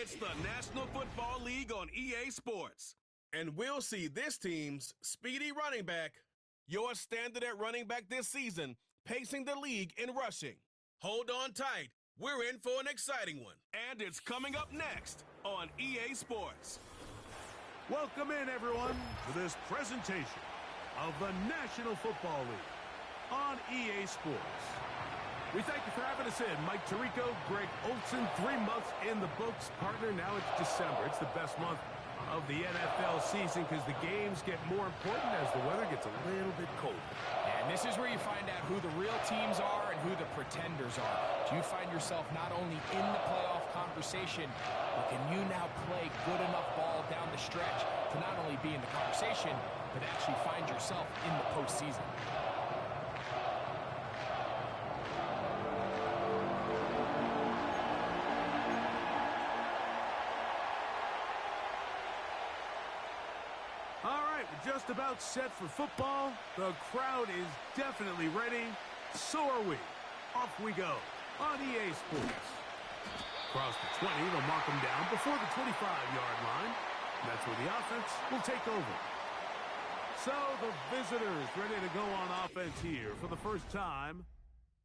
It's the National Football League on EA Sports. And we'll see this team's speedy running back, your standard at running back this season, pacing the league in rushing. Hold on tight. We're in for an exciting one. And it's coming up next on EA Sports. Welcome in, everyone, to this presentation of the National Football League on EA Sports. We thank you for having us in. Mike Tirico, Greg Olson, 3 months in the books. Partner, now it's December. It's the best month of the NFL season because the games get more important as the weather gets a little bit colder. And this is where you find out who the real teams are and who the pretenders are. Do you find yourself not only in the playoff conversation, but can you now play good enough ball down the stretch to not only be in the conversation, but actually find yourself in the postseason? Just about set for football. The crowd is definitely ready. So are we. Off we go on EA Sports. Across the 20, they'll mark them down before the 25-yard line. That's where the offense will take over. So the visitors ready to go on offense here for the first time.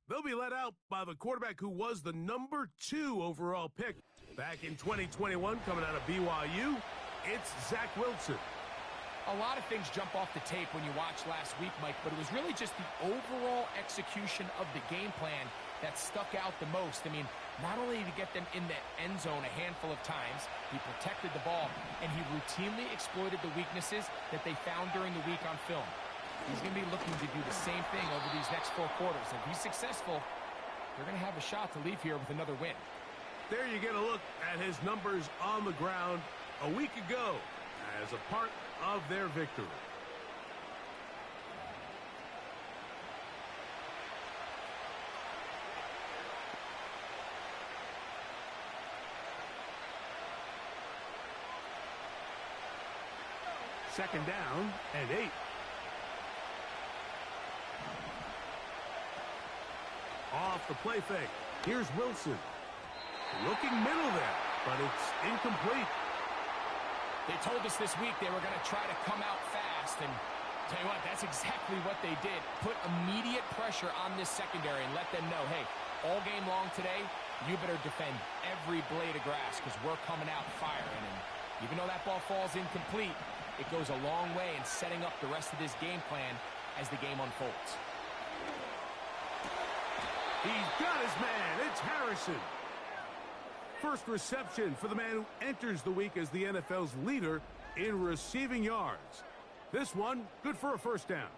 They'll be led out by the quarterback who was the number 2 overall pick back in 2021 coming out of BYU. It's Zach Wilson. A lot of things jump off the tape when you watched last week, Mike, but it was really just the overall execution of the game plan that stuck out the most. I mean, not only did he get them in the end zone a handful of times, he protected the ball, and he routinely exploited the weaknesses that they found during the week on film. He's going to be looking to do the same thing over these next 4 quarters. If he's successful, they're going to have a shot to leave here with another win. There you get a look at his numbers on the ground a week ago as a part of their victory. Second down and 8. Off the play fake. Here's Wilson. Looking middle there, but it's incomplete. They told us this week they were going to try to come out fast, and tell you what, that's exactly what they did. Put immediate pressure on this secondary and let them know, hey, all game long today, you better defend every blade of grass because we're coming out firing. And even though that ball falls incomplete, it goes a long way in setting up the rest of this game plan as the game unfolds. He's got his man. It's Harrison. First reception for the man who enters the week as the NFL's leader in receiving yards. This one, good for a first down.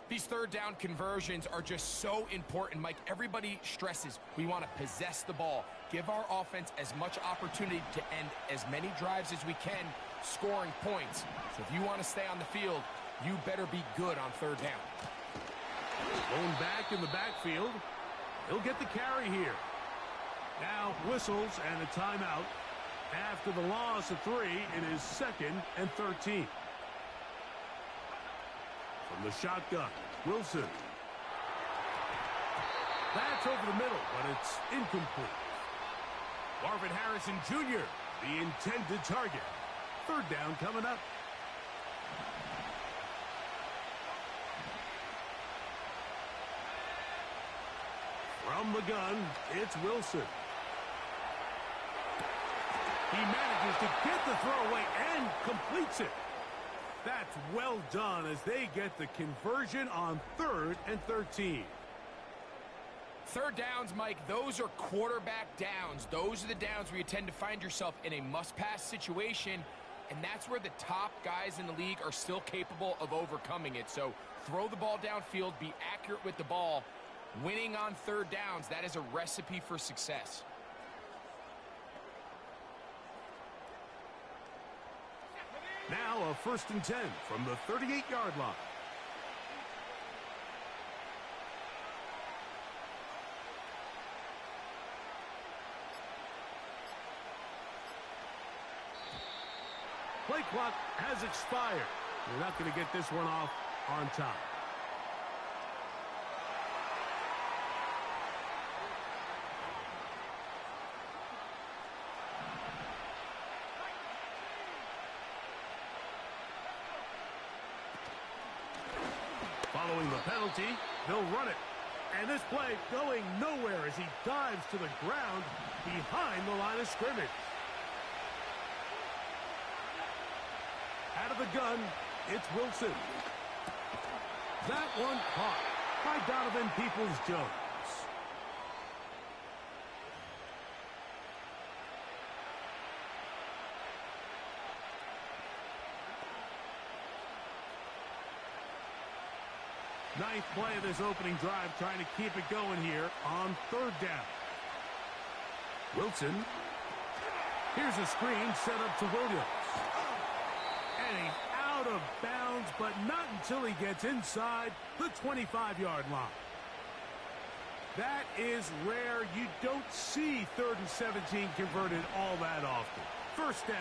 These third down conversions are just so important, Mike. Everybody stresses we want to possess the ball, give our offense as much opportunity to end as many drives as we can, scoring points. So if you want to stay on the field, you better be good on third down. Going back in the backfield, he'll get the carry here. Now whistles and a timeout. After the loss of 3, it is 2nd and 13. From the shotgun, Wilson. That's over the middle, but it's incomplete. Marvin Harrison Jr., the intended target. Third down coming up. From the gun, it's Wilson. He manages to get the throw away and completes it. That's well done as they get the conversion on 3rd and 13. Third downs, Mike, those are quarterback downs. Those are the downs where you tend to find yourself in a must-pass situation, and that's where the top guys in the league are still capable of overcoming it. So throw the ball downfield, be accurate with the ball. Winning on third downs, that is a recipe for success. Now a 1st and 10 from the 38-yard line. Play clock has expired. We're not going to get this one off on time. penalty. They'll run it. And this play going nowhere as he dives to the ground behind the line of scrimmage. Out of the gun, it's Wilson. That one caught by Donovan Peoples-Jones. Ninth play of this opening drive, trying to keep it going here on third down. Wilson. Here's a screen set up to Williams. And he's out of bounds, but not until he gets inside the 25-yard line. That is rare. You don't see 3rd and 17 converted all that often. First down.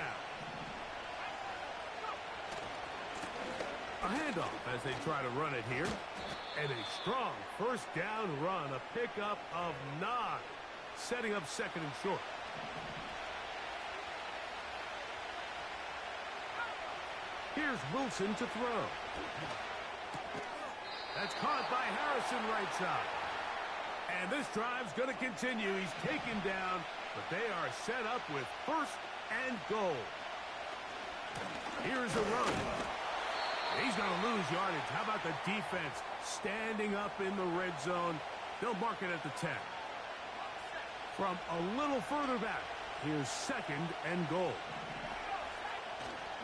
A handoff as they try to run it here. And a strong first down run, a pickup of 9, setting up 2nd and short. Here's Wilson to throw. That's caught by Harrison right side. And this drive's going to continue. He's taken down, but they are set up with 1st and goal. Here's a run. He's going to lose yardage. How about the defense standing up in the red zone? They'll mark it at the 10. From a little further back, here's 2nd and goal.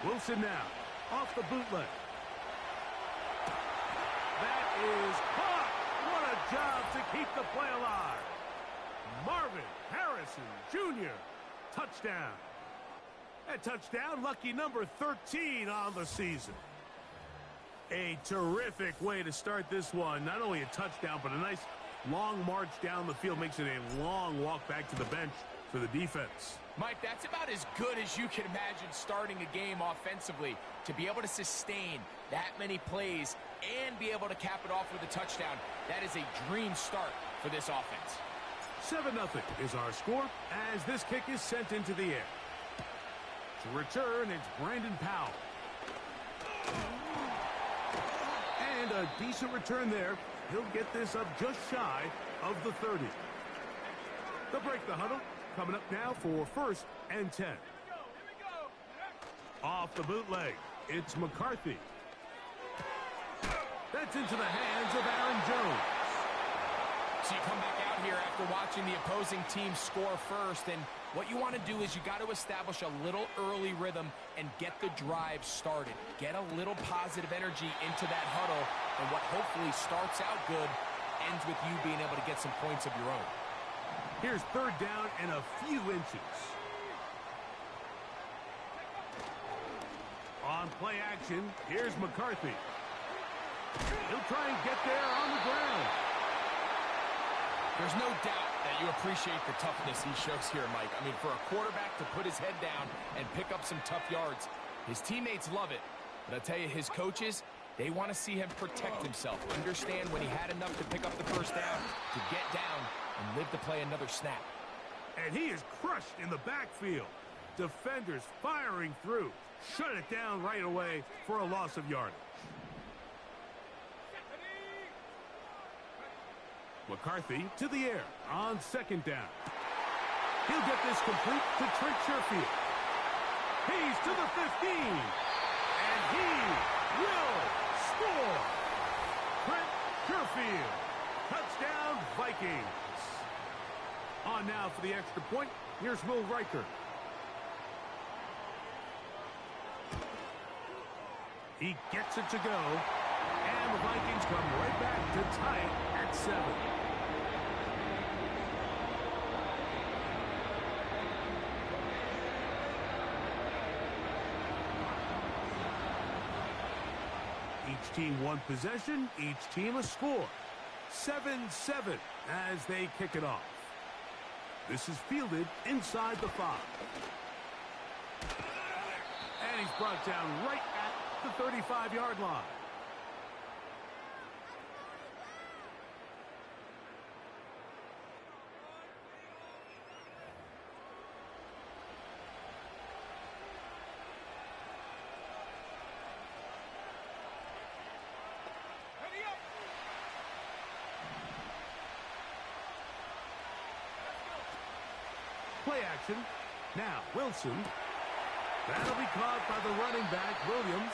Wilson now, off the bootleg. That is caught. What a job to keep the play alive. Marvin Harrison Jr. Touchdown. That touchdown, lucky number 13 on the season. A terrific way to start this one. Not only a touchdown, but a nice long march down the field. Makes it a long walk back to the bench for the defense. Mike, that's about as good as you can imagine starting a game offensively. To be able to sustain that many plays and be able to cap it off with a touchdown, that is a dream start for this offense. 7-0 is our score as this kick is sent into the air. To return, it's Brandon Powell. And a decent return there. He'll get this up just shy of the 30. They'll break the huddle. Coming up now for 1st and 10. Off the bootleg, it's McCarthy. That's into the hands of Aaron Jones. So you come back out here after watching the opposing team score first, and what you want to do is you got to establish a little early rhythm and get the drive started. Get a little positive energy into that huddle, and what hopefully starts out good ends with you being able to get some points of your own. Here's 3rd down and a few inches. On play action, here's McCarthy. He'll try and get there on the ground. There's no doubt that you appreciate the toughness he shows here, Mike. I mean, for a quarterback to put his head down and pick up some tough yards, his teammates love it. But I'll tell you, his coaches, they want to see him protect himself. Understand when he had enough to pick up the first down, to get down and live to play another snap. And he is crushed in the backfield. Defenders firing through. Shut it down right away for a loss of yardage. McCarthy to the air on 2nd down. He'll get this complete to Trent Sherfield. He's to the 15. And he will score. Trent Sherfield. Touchdown, Vikings. On now for the extra point. Here's Will Riker. He gets it to go. And the Vikings come right back to tie it at 7. Each team one possession, each team a score. 7-7 as they kick it off. This is fielded inside the 5. And he's brought down right at the 35-yard line. play action. Now, Wilson. That'll be caught by the running back, Williams.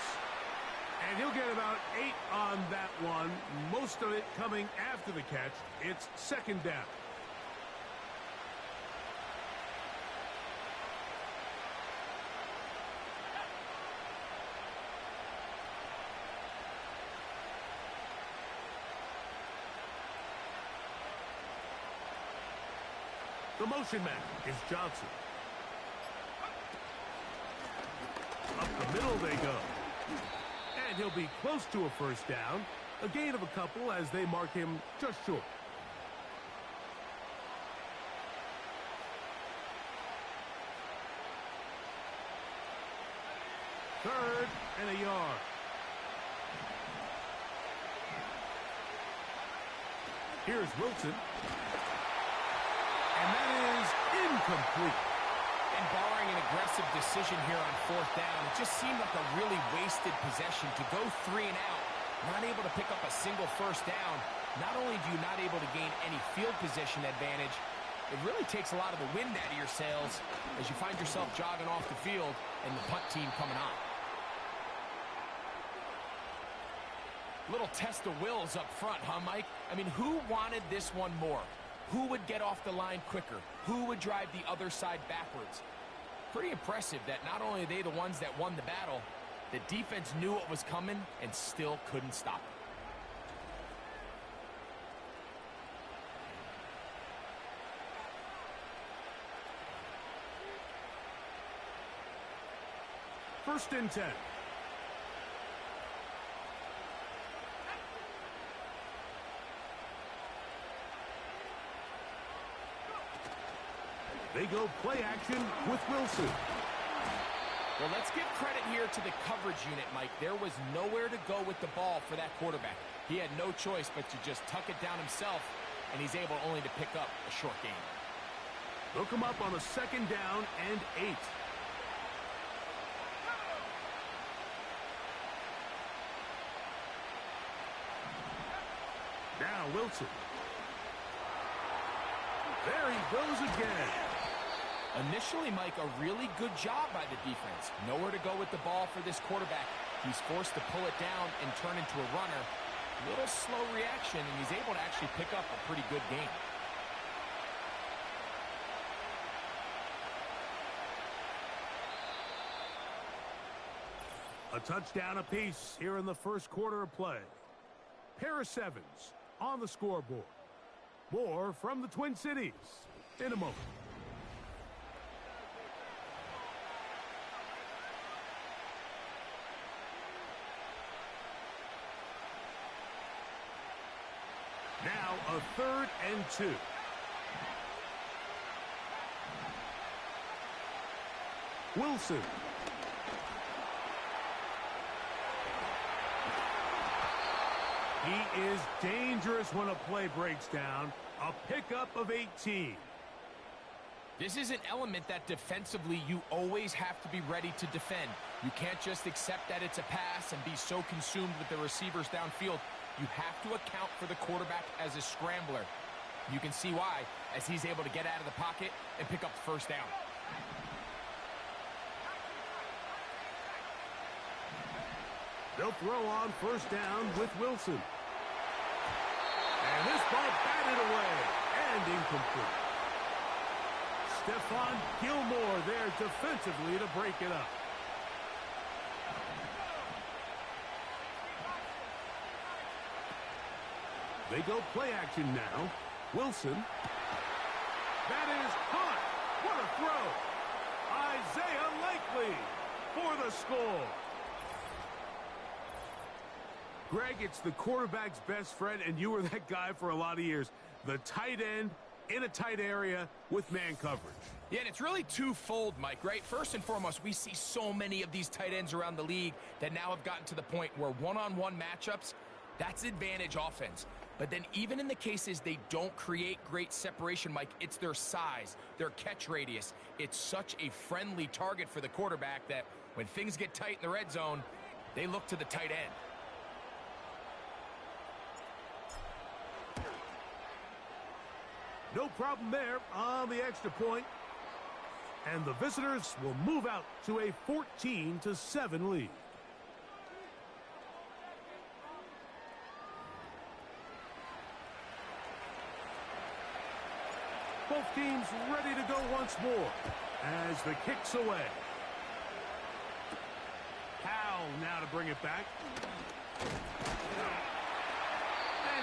And he'll get about 8 on that one. Most of it coming after the catch. It's second down. The motion man is Johnson. Up the middle they go. And he'll be close to a first down. A gain of a couple as they mark him just short. Third and a yard. Here's Wilson. And that is incomplete. And barring an aggressive decision here on fourth down, it just seemed like a really wasted possession to go 3 and out, not able to pick up a single first down. Not only do you not able to gain any field position advantage, it really takes a lot of the wind out of your sails as you find yourself jogging off the field and the punt team coming on. Little test of wills up front, huh, Mike? I mean, who wanted this one more? Who would get off the line quicker? Who would drive the other side backwards? Pretty impressive that not only are they the ones that won the battle, the defense knew what was coming and still couldn't stop it. First and 10. They go play action with Wilson. Well, let's give credit here to the coverage unit, Mike. There was nowhere to go with the ball for that quarterback. He had no choice but to just tuck it down himself, and he's able only to pick up a short gain. They'll come up on a second down and 8. Now Wilson. There he goes again. Initially, Mike, a really good job by the defense. Nowhere to go with the ball for this quarterback. He's forced to pull it down and turn into a runner. A little slow reaction, and he's able to actually pick up a pretty good game. A touchdown apiece here in the first quarter of play. Pair of sevens on the scoreboard. More from the Twin Cities in a moment. Now a third and 2. Wilson. He is dangerous when a play breaks down. A pickup of 18. This is an element that defensively you always have to be ready to defend. You can't just accept that it's a pass and be so consumed with the receivers downfield. You have to account for the quarterback as a scrambler. You can see why, as he's able to get out of the pocket and pick up the first down. They'll throw on first down with Wilson. And this ball batted away and incomplete. Stephon Gilmore there defensively to break it up. They go play action now. Wilson. That is caught. What a throw. Isaiah Likely for the score. Greg, it's the quarterback's best friend, and you were that guy for a lot of years. The tight end in a tight area with man coverage. Yeah, and it's really twofold, Mike, right? First and foremost, we see so many of these tight ends around the league that now have gotten to the point where one-on-one matchups, that's advantage offense. But then even in the cases they don't create great separation, Mike, it's their size, their catch radius. It's such a friendly target for the quarterback that when things get tight in the red zone, they look to the tight end. No problem there on the extra point. And the visitors will move out to a 14-7 lead. Both teams ready to go once more as the kick's away. Powell now to bring it back. And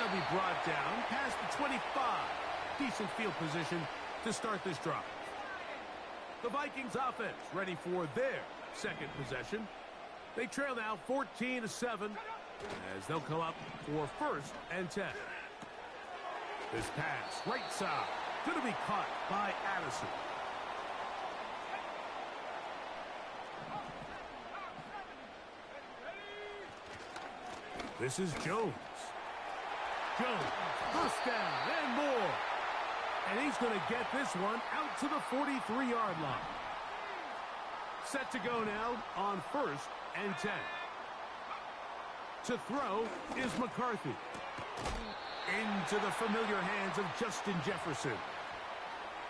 it'll be brought down past the 25. Decent field position to start this drive. The Vikings offense ready for their second possession. They trail now 14-7 as they'll come up for 1st and 10. This pass, right side, going to be caught by Addison. This is Jones. Jones, first down and more. And he's going to get this one out to the 43-yard line. Set to go now on 1st and 10. To throw is McCarthy. Into the familiar hands of Justin Jefferson.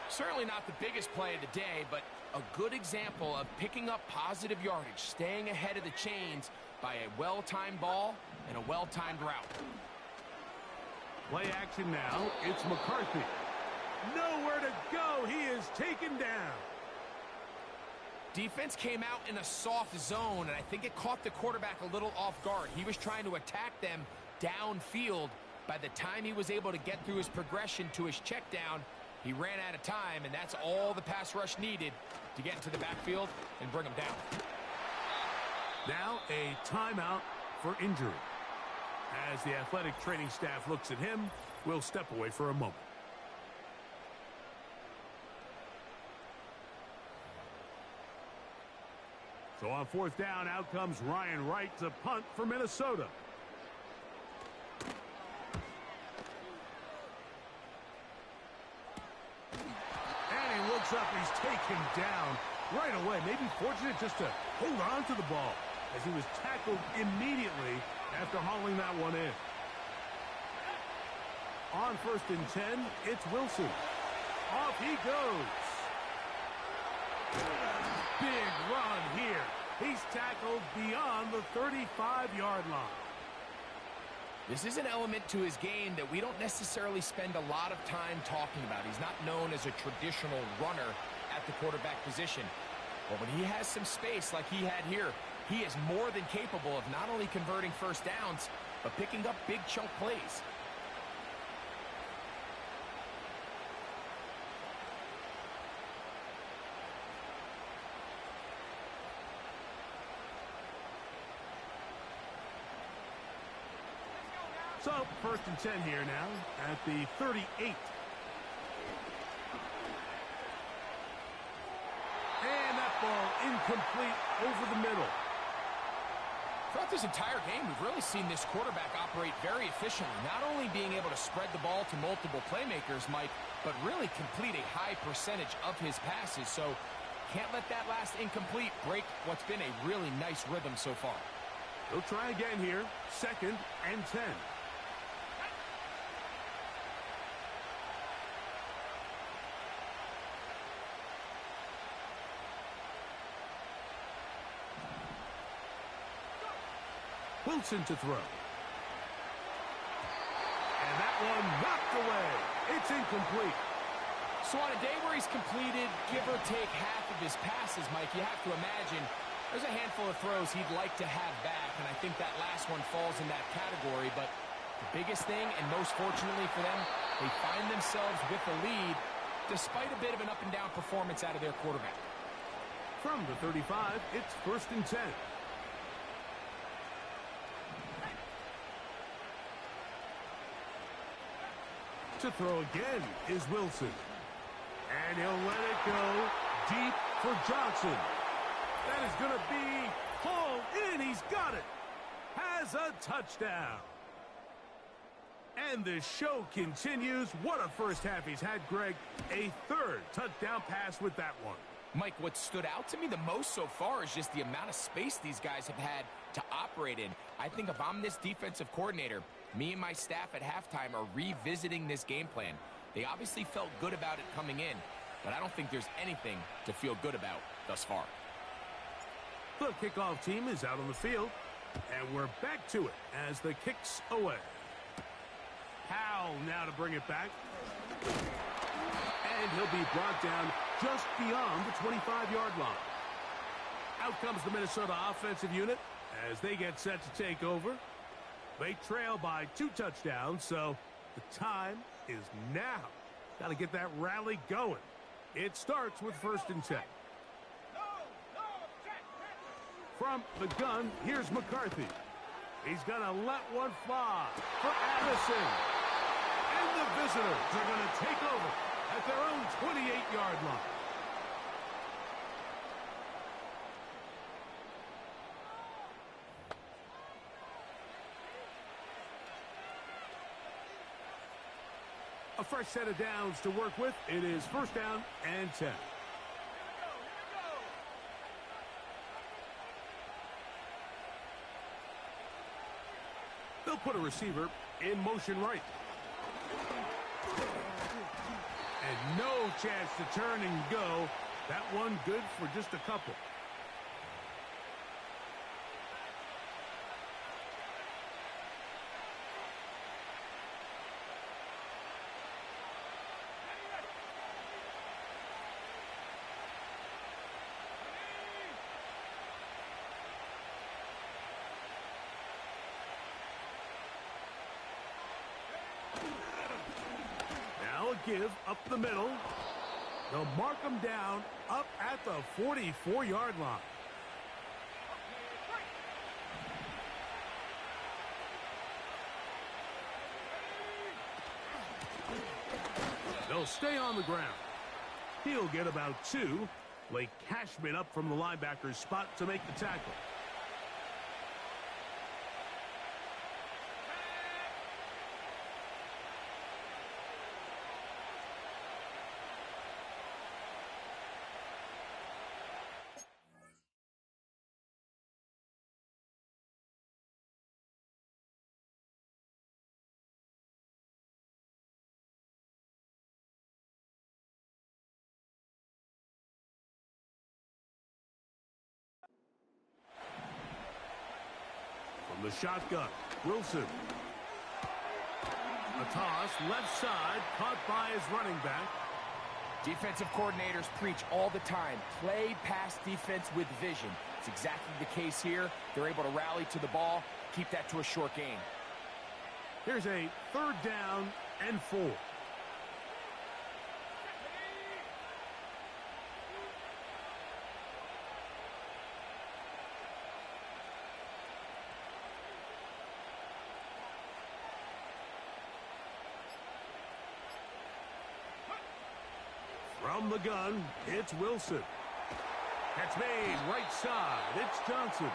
Certainly not the biggest play of the day, but a good example of picking up positive yardage, staying ahead of the chains by a well-timed ball and a well-timed route. Play action now. It's McCarthy. Nowhere to go. He is taken down. Defense came out in a soft zone, and I think it caught the quarterback a little off guard. He was trying to attack them downfield. By the time he was able to get through his progression to his check down, he ran out of time, and that's all the pass rush needed to get into the backfield and bring him down. Now a timeout for injury. As the athletic training staff looks at him, we'll step away for a moment. So on 4th down, out comes Ryan Wright to punt for Minnesota. And he looks up, he's taken down right away. Maybe fortunate just to hold on to the ball as he was tackled immediately after hauling that one in. On 1st and 10, it's Wilson. Off he goes. Big run here. He's tackled beyond the 35-yard line. This is an element to his game that we don't necessarily spend a lot of time talking about. He's not known as a traditional runner at the quarterback position. But when he has some space like he had here, he is more than capable of not only converting first downs, but picking up big chunk plays. So, 1st and 10 here now at the 38. And that ball incomplete over the middle. Throughout this entire game, we've really seen this quarterback operate very efficiently, not only being able to spread the ball to multiple playmakers, Mike, but really complete a high percentage of his passes. So, can't let that last incomplete break what's been a really nice rhythm so far. They'll try again here, 2nd and 10. Wilson to throw. And that one knocked away. It's incomplete. So on a day where he's completed, give or take half of his passes, Mike, you have to imagine there's a handful of throws he'd like to have back, and I think that last one falls in that category. But the biggest thing, and most fortunately for them, they find themselves with the lead despite a bit of an up-and-down performance out of their quarterback. From the 35, it's 1st and 10. To throw again is Wilson. And he'll let it go deep for Johnson. That is going to be hauled in. He's got it. Has a touchdown. And the show continues. What a first half he's had, Greg. A 3rd touchdown pass with that one. Mike, what stood out to me the most so far is just the amount of space these guys have had to operate in. I think if I'm this defensive coordinator, me and my staff at halftime are revisiting this game plan. They obviously felt good about it coming in. but I don't think there's anything to feel good about thus far. The kickoff team is out on the field, and we're back to it as the kick's away. Howell now to bring it back. And he'll be brought down just beyond the 25-yard line. Out comes the Minnesota offensive unit as they get set to take over. They trail by 2 touchdowns, so the time is now. Got to get that rally going. It starts with 1st and 10. From the gun, here's McCarthy. He's going to let one fly for Addison. And the visitors are going to take over at their own 28-yard line. A fresh set of downs to work with. It is 1st down and 10. They'll put a receiver in motion right. And no chance to turn and go. That one good for just a couple. Give up the middle. They'll mark them down up at the 44-yard line. They'll stay on the ground. He'll get about 2. Blake Cashman up from the linebacker's spot to make the tackle. From the shotgun, Wilson. A toss, left side, caught by his running back. Defensive coordinators preach all the time, play pass defense with vision. It's exactly the case here. They're able to rally to the ball, keep that to a short gain. Here's a 3rd down and 4. From the gun, it's Wilson. That's made right side. It's Johnson.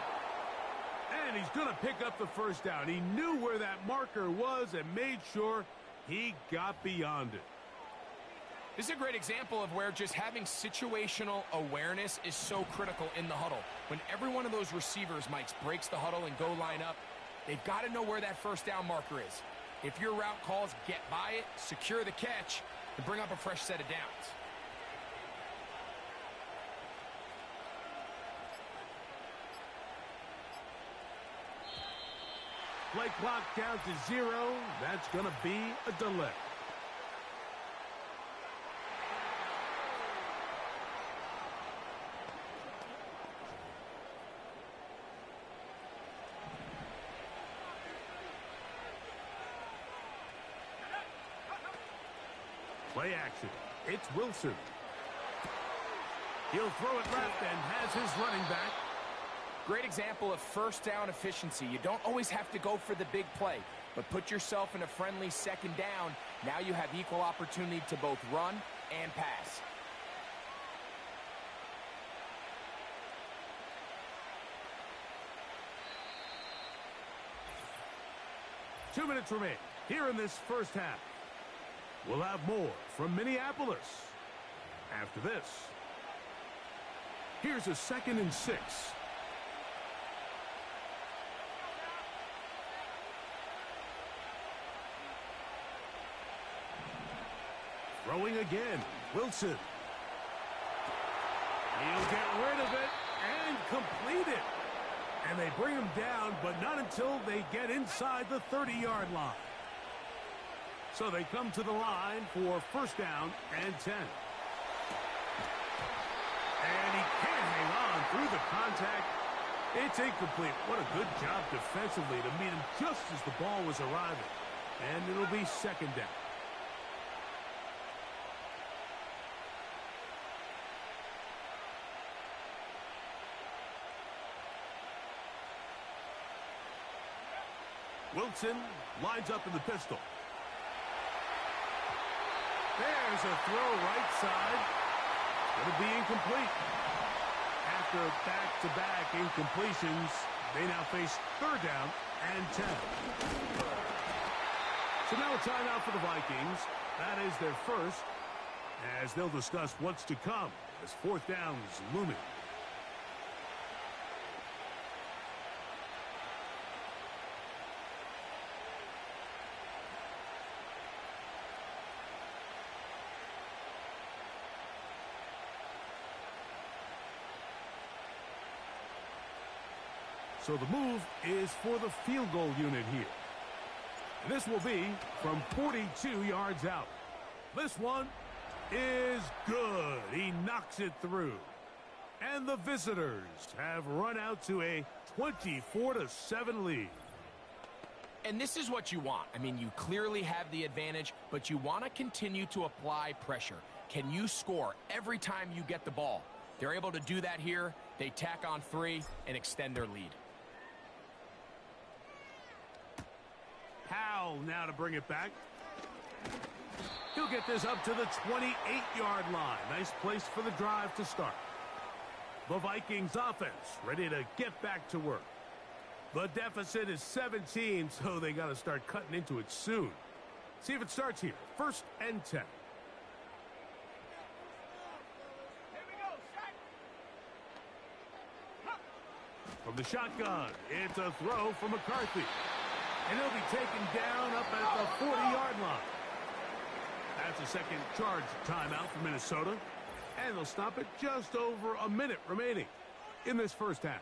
And he's going to pick up the 1st down. He knew where that marker was and made sure he got beyond it. This is a great example of where just having situational awareness is so critical in the huddle. When every one of those receivers, Mike, breaks the huddle and go line up, they've got to know where that 1st down marker is. If your route calls, get by it, secure the catch, and bring up a fresh set of downs. Play clock down to 0. That's going to be a delay. Play action. It's Wilson. He'll throw it left and has his running back. Great example of 1st down efficiency. You don't always have to go for the big play, but put yourself in a friendly 2nd down. Now you have equal opportunity to both run and pass. Two minutes remain here in this 1st half. We'll have more from Minneapolis after this. Here's a 2nd and 6. Throwing again, Wilson. He'll get rid of it and complete it. And they bring him down, but not until they get inside the 30-yard line. So they come to the line for first down and 10. And he can't hang on through the contact. It's incomplete. What a good job defensively to meet him just as the ball was arriving. And it'll be second down. Wilson lines up in the pistol. There's a throw right side. Going to be incomplete. After back-to-back incompletions, they now face third down and 10. So now a timeout for the Vikings. That is their first, as they'll discuss what's to come as fourth down is looming. So the move is for the field goal unit here. And this will be from 42 yards out. This one is good. He knocks it through. And the visitors have run out to a 24-7 lead. And this is what you want. I mean, you clearly have the advantage, but you want to continue to apply pressure. Can you score every time you get the ball? They're able to do that here. They tack on 3 and extend their lead. Howell now to bring it back. He'll get this up to the 28-yard line. Nice place for the drive to start. The Vikings offense ready to get back to work. The deficit is 17, so they got to start cutting into it soon. See if it starts here. First and 10. From the shotgun, it's a throw from McCarthy. And he'll be taken down up at the 40-yard line. That's a second charge timeout for Minnesota. And they'll stop it just over a minute remaining in this first half.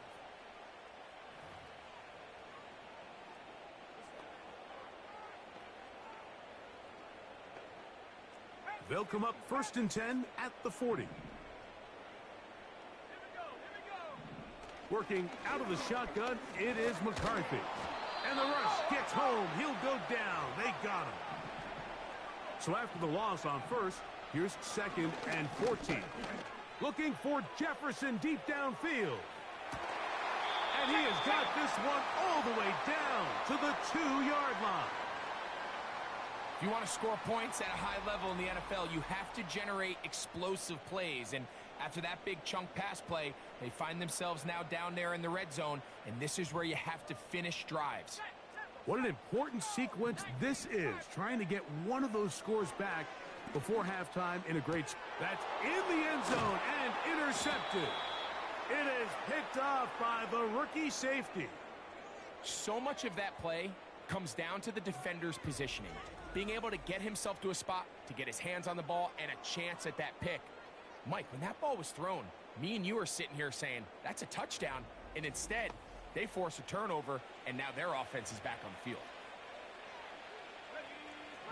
They'll come up first and 10 at the 40. Working out of the shotgun, it is McCarthy. And the rush gets home. He'll go down. They got him. So after the loss on first, here's second and 14. Looking for Jefferson deep downfield. And he has got this one all the way down to the 2-yard line. If you want to score points at a high level in the NFL, you have to generate explosive plays. And after that big chunk pass play, they find themselves now down there in the red zone, and this is where you have to finish drives. What an important sequence this is, trying to get one of those scores back before halftime in a great... That's in the end zone and intercepted. It is picked off by the rookie safety. So much of that play comes down to the defender's positioning, being able to get himself to a spot, to get his hands on the ball, and a chance at that pick. Mike, when that ball was thrown, me and you are sitting here saying, that's a touchdown, and instead, they force a turnover, and now their offense is back on the field.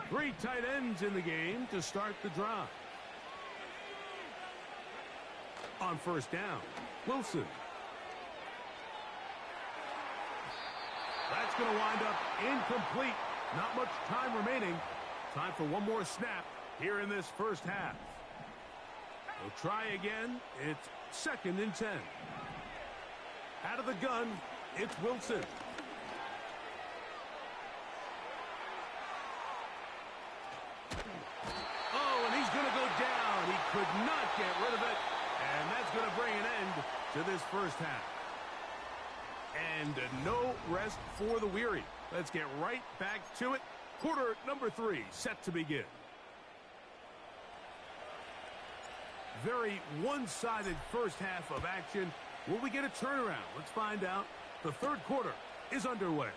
3 tight ends in the game to start the drive. On first down, Wilson. That's going to wind up incomplete. Not much time remaining. Time for one more snap here in this first half. They'll try again. It's second and 10. Out of the gun, it's Wilson. Oh, and he's going to go down. He could not get rid of it. And that's going to bring an end to this first half. And no rest for the weary. Let's get right back to it. Quarter number 3 set to begin. Very one-sided first half of action. Will we get a turnaround? Let's find out. The third quarter is underway.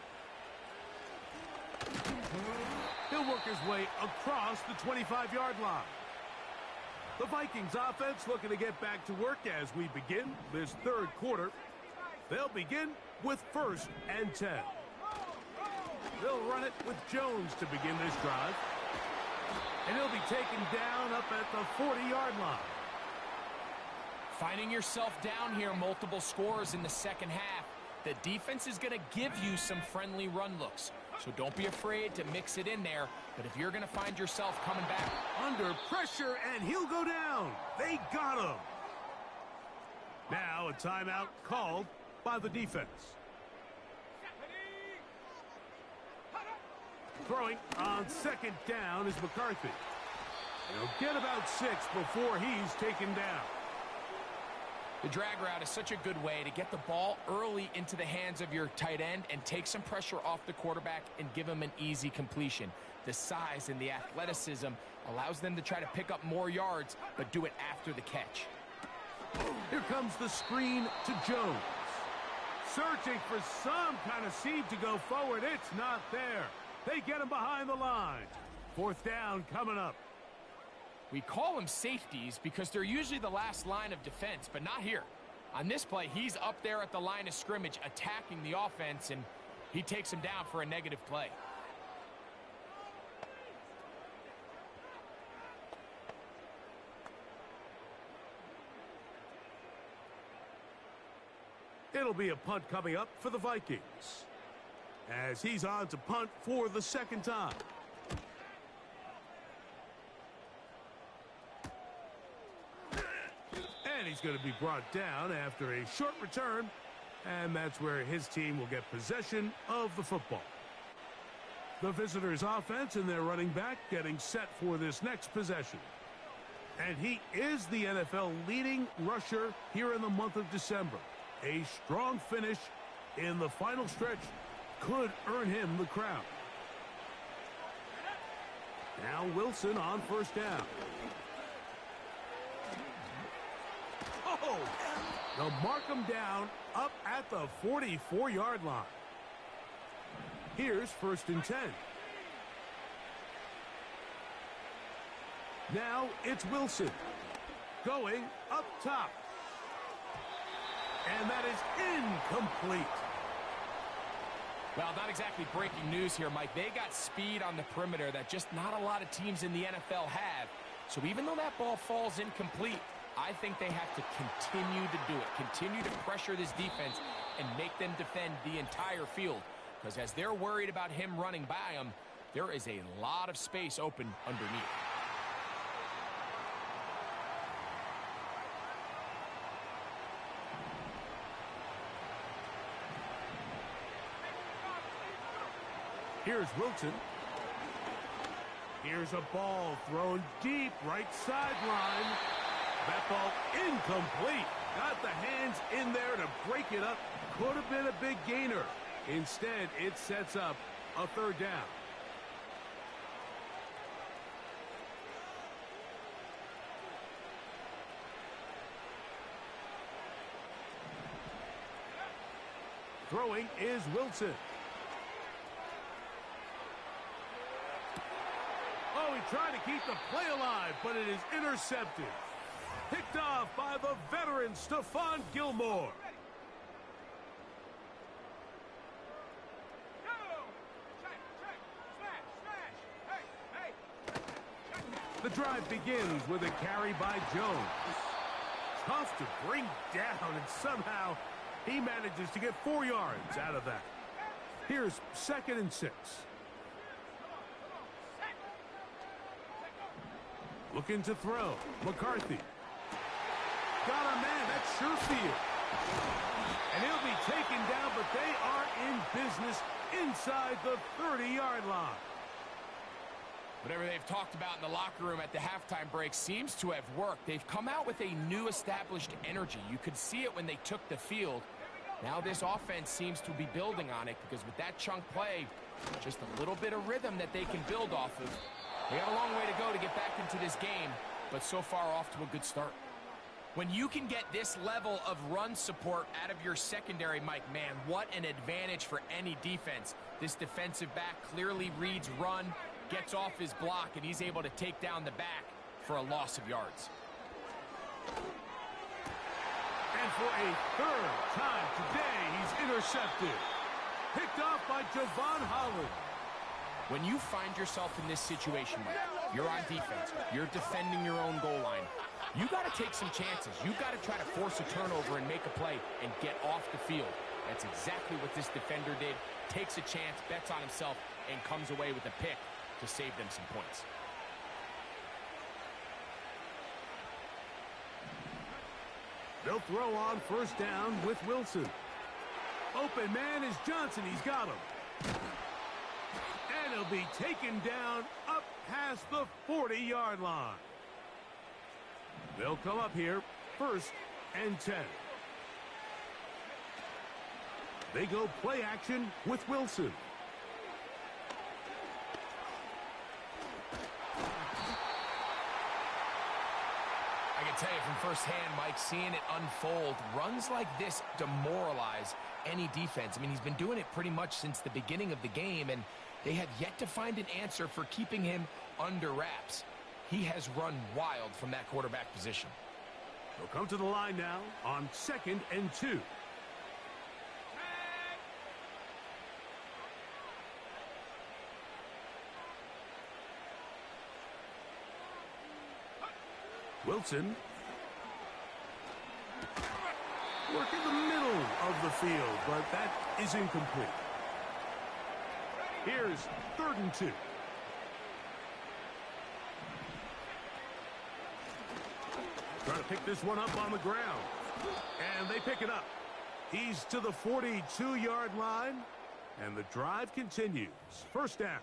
He'll work his way across the 25-yard line. The Vikings offense looking to get back to work as we begin this third quarter. They'll begin with 1st and 10. They'll run it with Jones to begin this drive. And he'll be taken down up at the 40-yard line. Finding yourself down here, multiple scores in the second half. The defense is going to give you some friendly run looks. So don't be afraid to mix it in there. But if you're going to find yourself coming back under pressure, and he'll go down. They got him. Now a timeout called by the defense. Throwing on 2nd down is McCarthy. He'll get about 6 before he's taken down. The drag route is such a good way to get the ball early into the hands of your tight end and take some pressure off the quarterback and give him an easy completion. The size and the athleticism allows them to try to pick up more yards, but do it after the catch. Here comes the screen to Jones. Searching for some kind of seed to go forward. It's not there. They get him behind the line. 4th down coming up. We call them safeties because they're usually the last line of defense, but not here. On this play, he's up there at the line of scrimmage attacking the offense, and he takes him down for a negative play. It'll be a punt coming up for the Vikings, as he's on to punt for the 2nd time. And he's going to be brought down after a short return, and that's where his team will get possession of the football. The visitors' offense and their running back getting set for this next possession. And he is the NFL leading rusher here in the month of December. A strong finish in the final stretch could earn him the crown. Now Wilson on 1st down. Oh! They'll mark him down up at the 44-yard line. Here's 1st and 10. Now it's Wilson going up top. And that is incomplete. Well, not exactly breaking news here, Mike. They got speed on the perimeter that just not a lot of teams in the NFL have. So even though that ball falls incomplete, I think they have to continue to do it. Continue to pressure this defense and make them defend the entire field. Because as they're worried about him running by them, there is a lot of space open underneath. Here's Wilson. Here's a ball thrown deep right sideline. That ball incomplete. Got the hands in there to break it up. Could have been a big gainer. Instead, it sets up a 3rd down. Throwing is Wilson. Oh, he tried to keep the play alive, but it is intercepted. Picked off by the veteran, Stephon Gilmore. The drive begins with a carry by Jones. Tough to bring down, and somehow he manages to get 4 yards out of that. Here's 2nd and 6. Looking to throw. McCarthy. Got a man. That's Sherfield. And he'll be taken down, but they are in business inside the 30-yard line. Whatever they've talked about in the locker room at the halftime break seems to have worked. They've come out with a new established energy. You could see it when they took the field. Now this offense seems to be building on it because with that chunk play, just a little bit of rhythm that they can build off of. They got a long way to go to get back into this game, but so far off to a good start. When you can get this level of run support out of your secondary, Mike, man, what an advantage for any defense. This defensive back clearly reads run, gets off his block, and he's able to take down the back for a loss of yards. And for a third time today, he's intercepted. Picked off by Javon Holland. When you find yourself in this situation, Mike, you're on defense, you're defending your own goal line, you got to take some chances. You got to try to force a turnover and make a play and get off the field. That's exactly what this defender did. Takes a chance, bets on himself, and comes away with a pick to save them some points. They'll throw on first down with Wilson. Open man is Johnson. He's got him. And he'll be taken down up past the 40-yard line. They'll come up here, 1st and 10. They go play action with Wilson. I can tell you from firsthand, Mike, seeing it unfold, runs like this demoralize any defense. I mean, he's been doing it pretty much since the beginning of the game, and they have yet to find an answer for keeping him under wraps. He has run wild from that quarterback position. They'll come to the line now on 2nd and 2. Wilson. Work in the middle of the field, but that is incomplete. Here's 3rd and 2. Trying to pick this one up on the ground. And they pick it up. He's to the 42-yard line. And the drive continues. First down.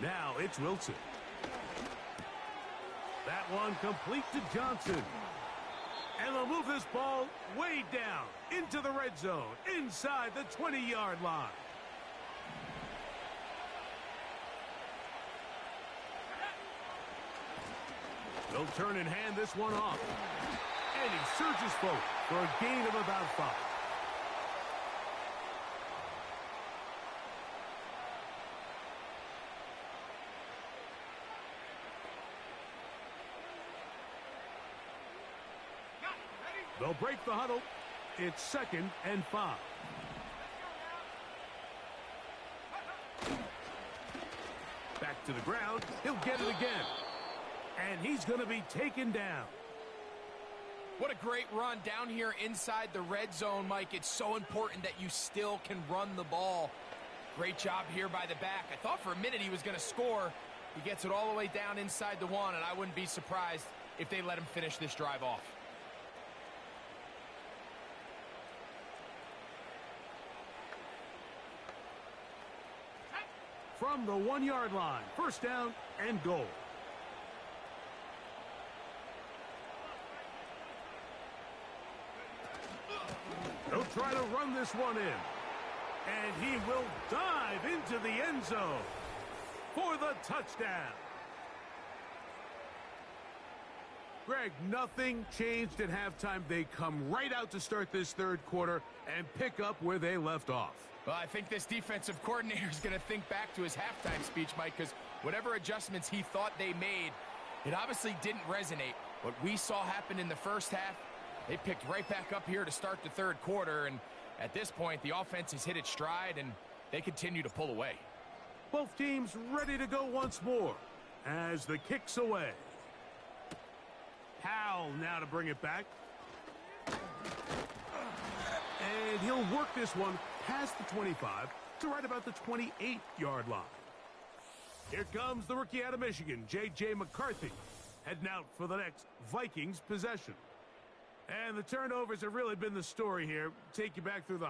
Now it's Wilson. That one complete to Johnson. And they'll move this ball way down into the red zone, inside the 20-yard line. They'll turn and hand this one off. And he surges forward for a gain of about 5. They'll break the huddle. It's 2nd and 5. Back to the ground. He'll get it again. And he's going to be taken down. What a great run down here inside the red zone, Mike. It's so important that you still can run the ball. Great job here by the back. I thought for a minute he was going to score. He gets it all the way down inside the 1, and I wouldn't be surprised if they let him finish this drive off. From the 1-yard line, first down and goal. They'll try to run this one in. And he will dive into the end zone for the touchdown. Greg, nothing changed at halftime. They come right out to start this 3rd quarter and pick up where they left off. Well, I think this defensive coordinator is going to think back to his halftime speech, Mike, because whatever adjustments he thought they made, it obviously didn't resonate. What we saw happen in the first half, they picked right back up here to start the 3rd quarter, and at this point, the offense has hit its stride, and they continue to pull away. Both teams ready to go once more as the kick's away. Powell now to bring it back. And he'll work this one past the 25 to right about the 28-yard line. Here comes the rookie out of Michigan, J.J. McCarthy, heading out for the next Vikings possession. And the turnovers have really been the story here. Take you back through the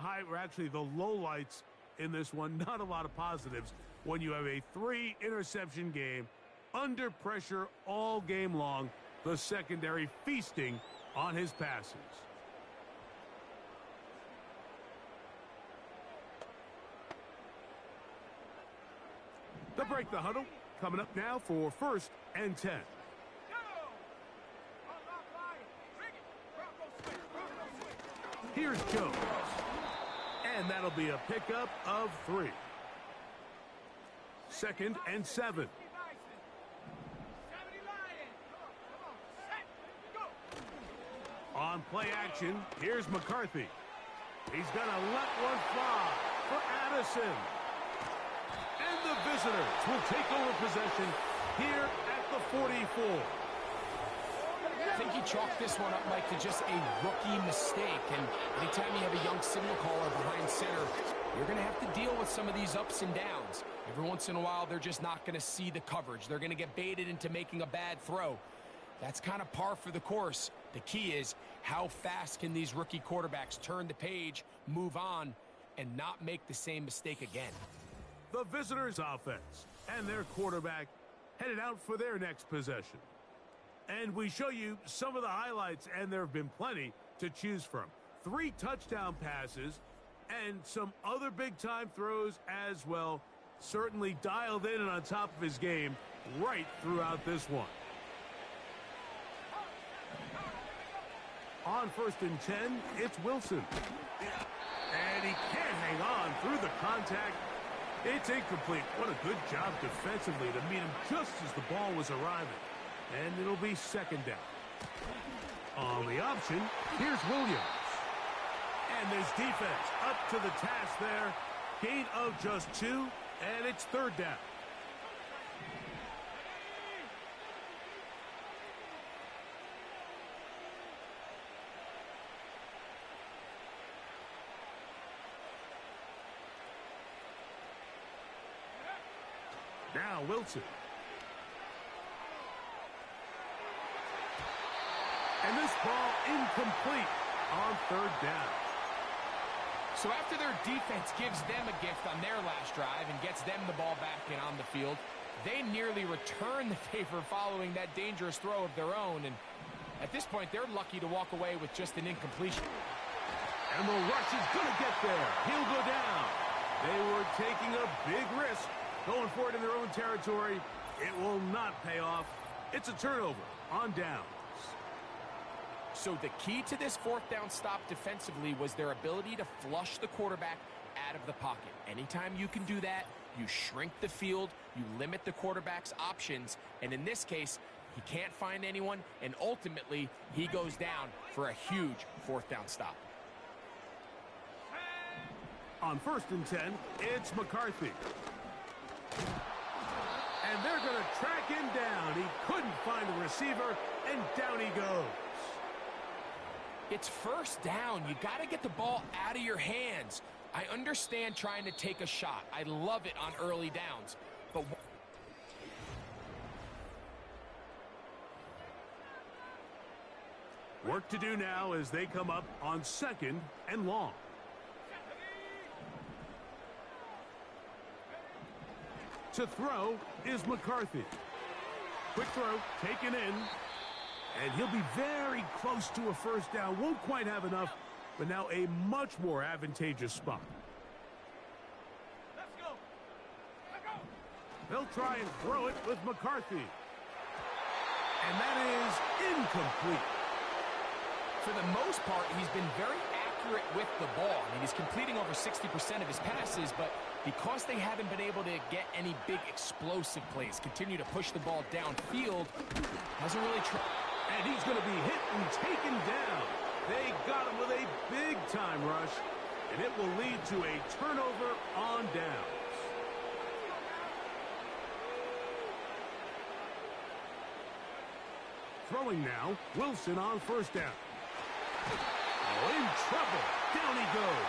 the lowlights in this one. Not a lot of positives when you have a 3-interception game under pressure all game long. The secondary feasting on his passes. They'll break the huddle. Coming up now for 1st and 10. Here's Jones. And that'll be a pickup of 3. 2nd and 7. On play action, here's McCarthy. He's going to let one fly for Addison. And the visitors will take over possession here at the 44. I think he chalked this one up, Mike, to just a rookie mistake. And anytime you have a young signal caller behind center, you're going to have to deal with some of these ups and downs. Every once in a while, they're just not going to see the coverage. They're going to get baited into making a bad throw. That's kind of par for the course. The key is, how fast can these rookie quarterbacks turn the page, move on, and not make the same mistake again? The visitors' offense and their quarterback headed out for their next possession. And we show you some of the highlights, and there have been plenty to choose from. 3 touchdown passes and some other big-time throws as well. Certainly dialed in and on top of his game right throughout this one. On 1st and 10, it's Wilson. And he can't hang on through the contact. It's incomplete. What a good job defensively to meet him just as the ball was arriving. And it'll be 2nd down. On the option, here's Williams. And this defense up to the task there. Gain of just 2, and it's 3rd down. Now Wilson. And this ball incomplete on 3rd down. So after their defense gives them a gift on their last drive and gets them the ball back and on the field, they nearly return the favor following that dangerous throw of their own. And at this point, they're lucky to walk away with just an incompletion. And the rush is going to get there. He'll go down. They were taking a big risk going for it in their own territory. It will not pay off. It's a turnover on downs. So the key to this 4th down stop defensively was their ability to flush the quarterback out of the pocket. Anytime you can do that, you shrink the field, you limit the quarterback's options, and in this case, he can't find anyone, and ultimately, he goes down for a huge 4th down stop. On 1st and 10, it's McCarthy. And they're going to track him down. He couldn't find a receiver, and down he goes. It's 1st down. You got to get the ball out of your hands. I understand trying to take a shot. I love it on early downs. But work to do now as they come up on 2nd and long. To throw is McCarthy. Quick throw, taken in. And he'll be very close to a 1st down. Won't quite have enough, but now a much more advantageous spot. Let's go. Let's go. They'll try and throw it with McCarthy. And that is incomplete. for the most part, he's been very accurate with the ball. I mean, he's completing over 60% of his passes, but because they haven't been able to get any big explosive plays, continue to push the ball downfield, hasn't really tried. And he's going to be hit and taken down. They got him with a big-time rush, and it will lead to a turnover on downs. Throwing now, Wilson on first down. Oh, in trouble. Down he goes.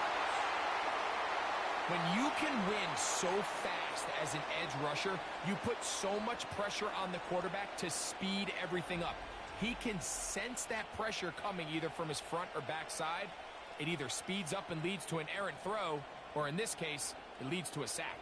When you can win so fast as an edge rusher, you put so much pressure on the quarterback to speed everything up. He can sense that pressure coming either from his front or back side. It either speeds up and leads to an errant throw, or in this case, it leads to a sack.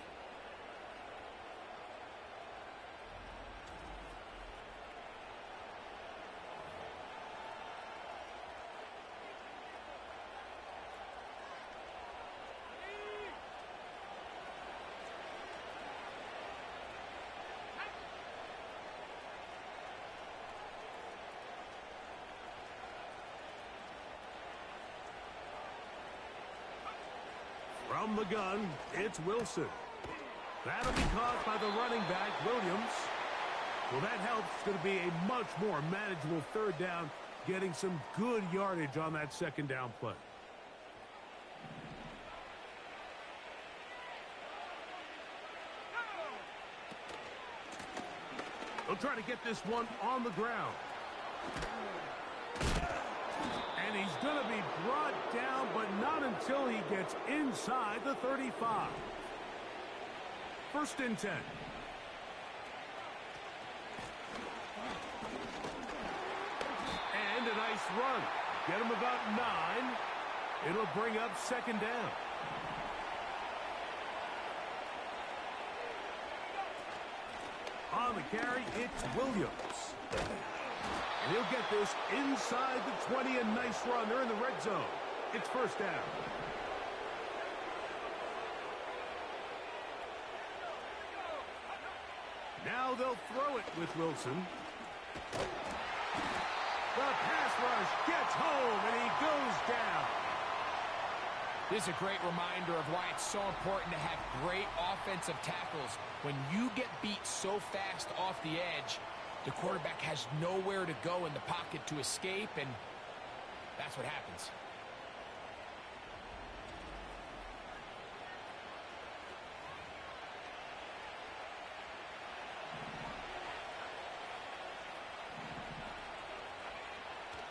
From the gun, it's Wilson. That'll be caught by the running back, Williams. Well, that helps. It's going to be a much more manageable third down, getting some good yardage on that second down play. They'll try to get this one on the ground. And he's going to be brought down, but not until he gets inside the 35. First and 10. And a nice run. Get him about 9. It'll bring up second down. On the carry, it's Williams. And he'll get this inside the 20. A nice run. They're in the red zone. It's first down. Now they'll throw it with Wilson. The pass rush gets home, and he goes down. This is a great reminder of why it's so important to have great offensive tackles. When you get beat so fast off the edge, the quarterback has nowhere to go in the pocket to escape, and that's what happens.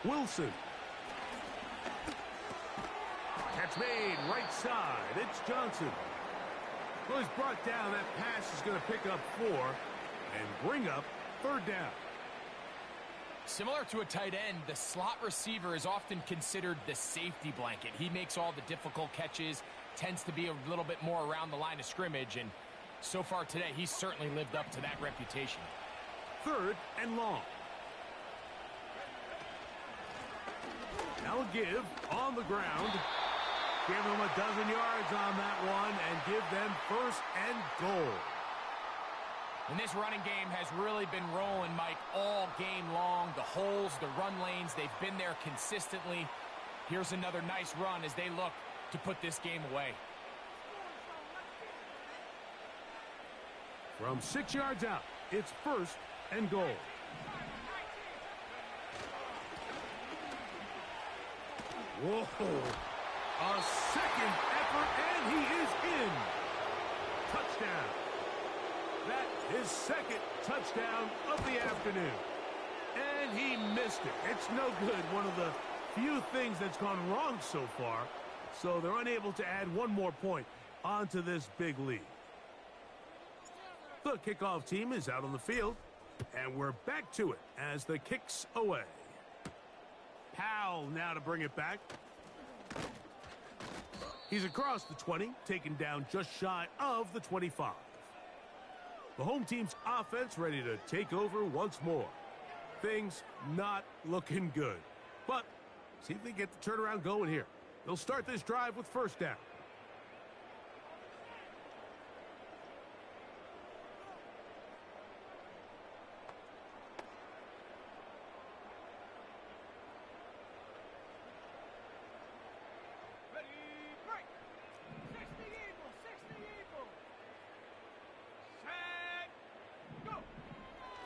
Wilson. Catch made right side. It's Johnson. Well, he's brought down. That pass is going to pick up 4 and bring up third down. Similar to a tight end, the slot receiver is often considered the safety blanket. He makes all the difficult catches, tends to be a little bit more around the line of scrimmage, and so far today, he's certainly lived up to that reputation. Third and long. Now a give on the ground. Give them a dozen yards on that one and give them first and goal. And this running game has really been rolling, Mike, all game long. The holes, the run lanes, they've been there consistently. Here's another nice run as they look to put this game away. From 6 yards out, it's first and goal. Whoa. A second effort, and he is in. Touchdown. That is second touchdown of the afternoon. And he missed it. It's no good. One of the few things that's gone wrong so far. So they're unable to add one more point onto this big lead. The kickoff team is out on the field. And we're back to it as the kick's away. Powell now to bring it back. He's across the 20, taken down just shy of the 25. The home team's offense ready to take over once more. Things not looking good. But see if they get the turnaround going here. They'll start this drive with first down.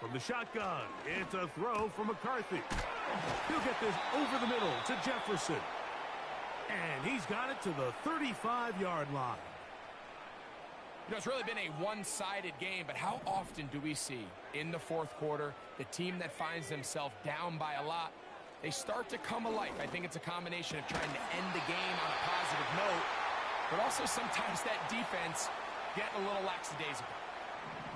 From the shotgun, it's a throw from McCarthy. He'll get this over the middle to Jefferson. And he's got it to the 35-yard line. You know, it's really been a one-sided game, but how often do we see in the fourth quarter the team that finds themselves down by a lot, they start to come alive. I think it's a combination of trying to end the game on a positive note, but also sometimes that defense getting a little lackadaisical.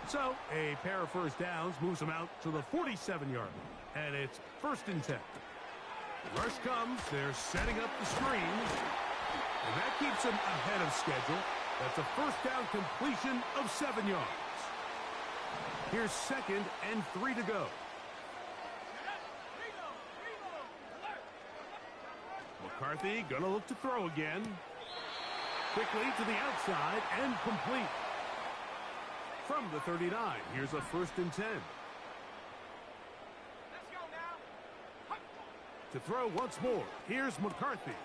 So, a pair of first downs moves them out to the 47-yard line. And it's first and 10. Rush comes. They're setting up the screen. And that keeps them ahead of schedule. That's a first down completion of 7 yards. Here's second and 3 to go. McCarthy gonna look to throw again. Quickly to the outside and complete. From the 39, here's a first and 10. Let's go now. To throw once more, here's McCarthy.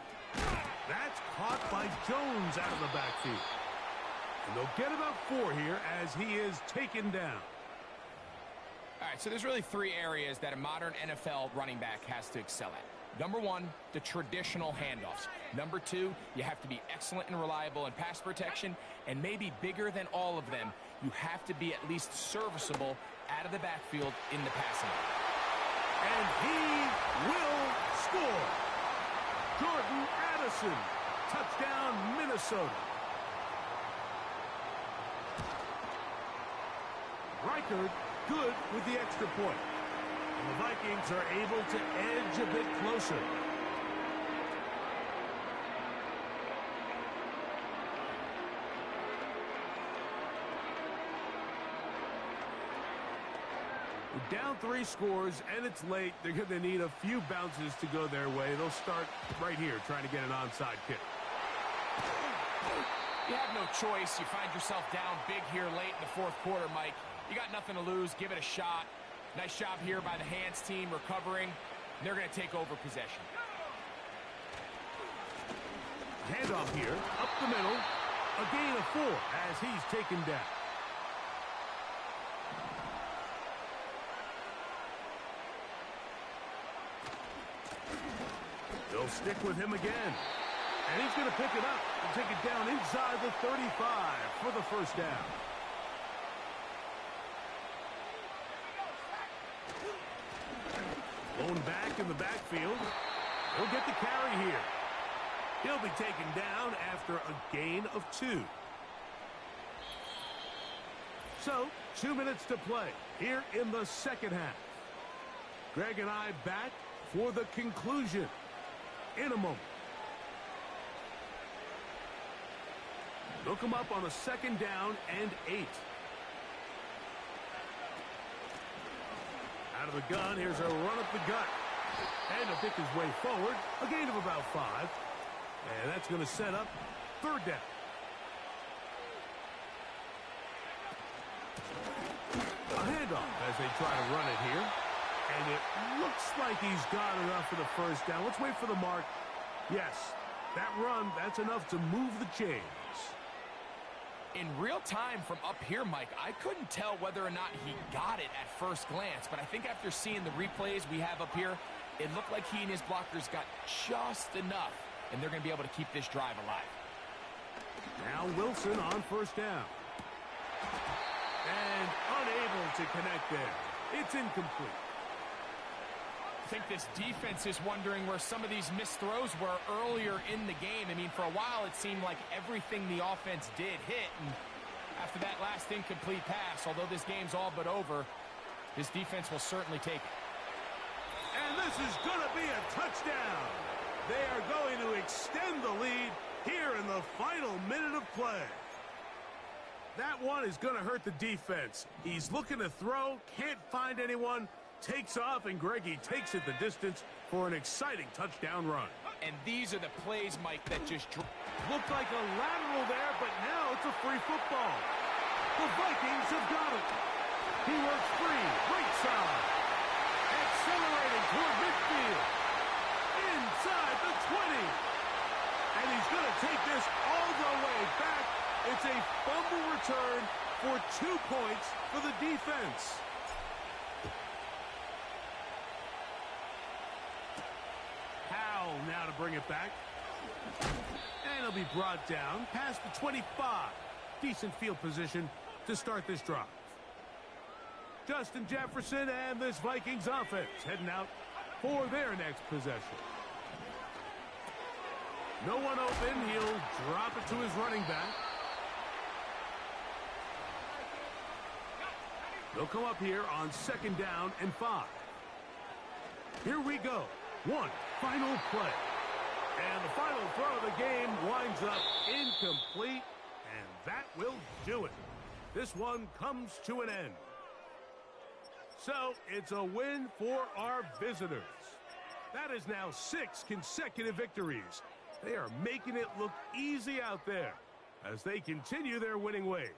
That's caught by Jones out of the backfield. And they'll get about 4 here as he is taken down. All right, so there's really 3 areas that a modern NFL running back has to excel at. Number 1, the traditional handoffs. Number 2, you have to be excellent and reliable in pass protection. And maybe bigger than all of them, you have to be at least serviceable out of the backfield in the passing game. And he will score. Jordan Addison, touchdown Minnesota. Reichard good with the extra point. And the Vikings are able to edge a bit closer. We're down 3 scores, and it's late. They're going to need a few bounces to go their way. They'll start right here trying to get an onside kick. You have no choice. You find yourself down big here late in the 4th quarter, Mike. You got nothing to lose. Give it a shot. Nice job here by the hands team recovering. They're going to take over possession. Handoff here, up the middle. A gain of 4 as he's taken down. They'll stick with him again. And he's going to pick it up and take it down inside the 35 for the first down. Blown back in the backfield. He'll get the carry here. He'll be taken down after a gain of 2. So, 2 minutes to play here in the second half. Greg and I back for the conclusion in a moment. They'll come up on a 2nd down and 8. Out of the gun, here's a run up the gut. And to pick his way forward, a gain of about 5. And that's going to set up 3rd down. A handoff as they try to run it here. And it looks like he's got enough for the first down. Let's wait for the mark. Yes, that run, that's enough to move the chains. In real time from up here, Mike, I couldn't tell whether or not he got it at first glance, but I think after seeing the replays we have up here, it looked like he and his blockers got just enough, and they're going to be able to keep this drive alive. Now Wilson on 1st down. And unable to connect there. It's incomplete. I think this defense is wondering where some of these missed throws were earlier in the game. I mean, for a while, it seemed like everything the offense did hit. And after that last incomplete pass, although this game's all but over, this defense will certainly take it. And this is going to be a touchdown. They are going to extend the lead here in the final minute of play. That one is going to hurt the defense. He's looking to throw, can't find anyone. Takes off, and Greggy takes it the distance for an exciting touchdown run. And these are the plays, Mike, that just looked like a lateral there, but now it's a free football. The Vikings have got it. He works free, right side. Accelerating toward midfield. Inside the 20. And he's going to take this all the way back. It's a fumble return for 2 points for the defense. Now to bring it back. And he'll be brought down past the 25. Decent field position to start this drive. Justin Jefferson and this Vikings offense heading out for their next possession. No one open. He'll drop it to his running back. They'll come up here on 2nd down and 5. Here we go. One final play. And the final throw of the game winds up incomplete. And that will do it. This one comes to an end. So it's a win for our visitors. That is now 6 consecutive victories. They are making it look easy out there as they continue their winning ways.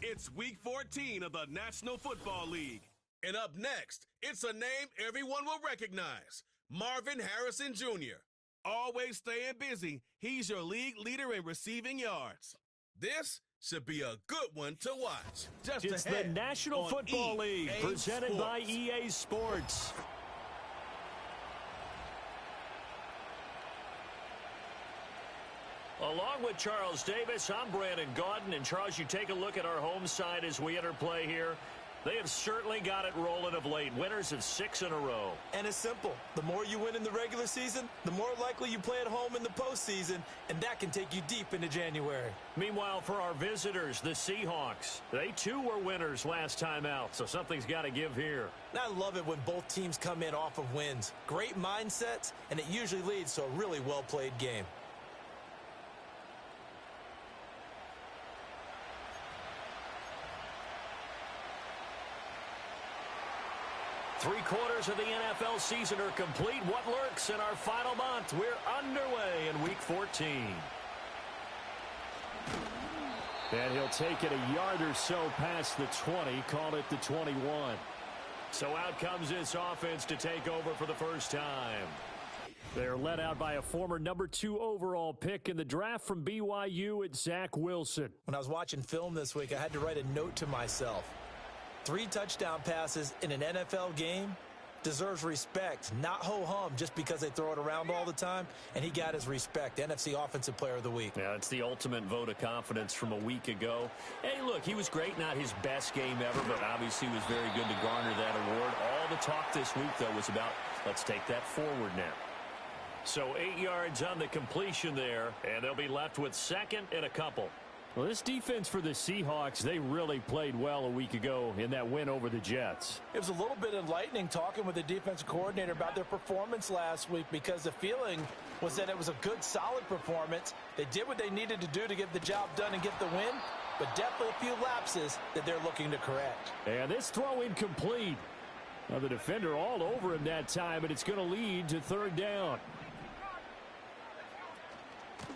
It's Week 14 of the National Football League. And up next, it's a name everyone will recognize, Marvin Harrison Jr. Always staying busy, he's your league leader in receiving yards. This should be a good one to watch. It's the National Football League, presented by EA Sports. Along with Charles Davis, I'm Brandon Gaudin. And Charles, you take a look at our home side as we enter play here. They have certainly got it rolling of late. Winners of 6 in a row. And it's simple. The more you win in the regular season, the more likely you play at home in the postseason, and that can take you deep into January. Meanwhile, for our visitors, the Seahawks, they too were winners last time out, so something's got to give here. And I love it when both teams come in off of wins. Great mindsets, and it usually leads to a really well-played game. Three-quarters of the NFL season are complete. What lurks in our final month? We're underway in Week 14. And he'll take it a yard or so past the 20, call it the 21. So out comes this offense to take over for the first time. They're led out by a former number 2 overall pick in the draft from BYU at Zach Wilson. When I was watching film this week, I had to write a note to myself. 3 touchdown passes in an NFL game deserves respect, not ho-hum just because they throw it around all the time, and he got his respect. NFC Offensive Player of the Week. Yeah, it's the ultimate vote of confidence from a week ago. Hey, look, he was great, not his best game ever, but obviously was very good to garner that award. All the talk this week, though, was about let's take that forward now. So 8 yards on the completion there, and they'll be left with second and a couple. Well, this defense for the Seahawks, they really played well a week ago in that win over the Jets. It was a little bit enlightening talking with the defensive coordinator about their performance last week, because the feeling was that it was a good, solid performance. They did what they needed to do to get the job done and get the win, but definitely a few lapses that they're looking to correct. And this throw incomplete. Now the defender all over him that time, but it's going to lead to third down.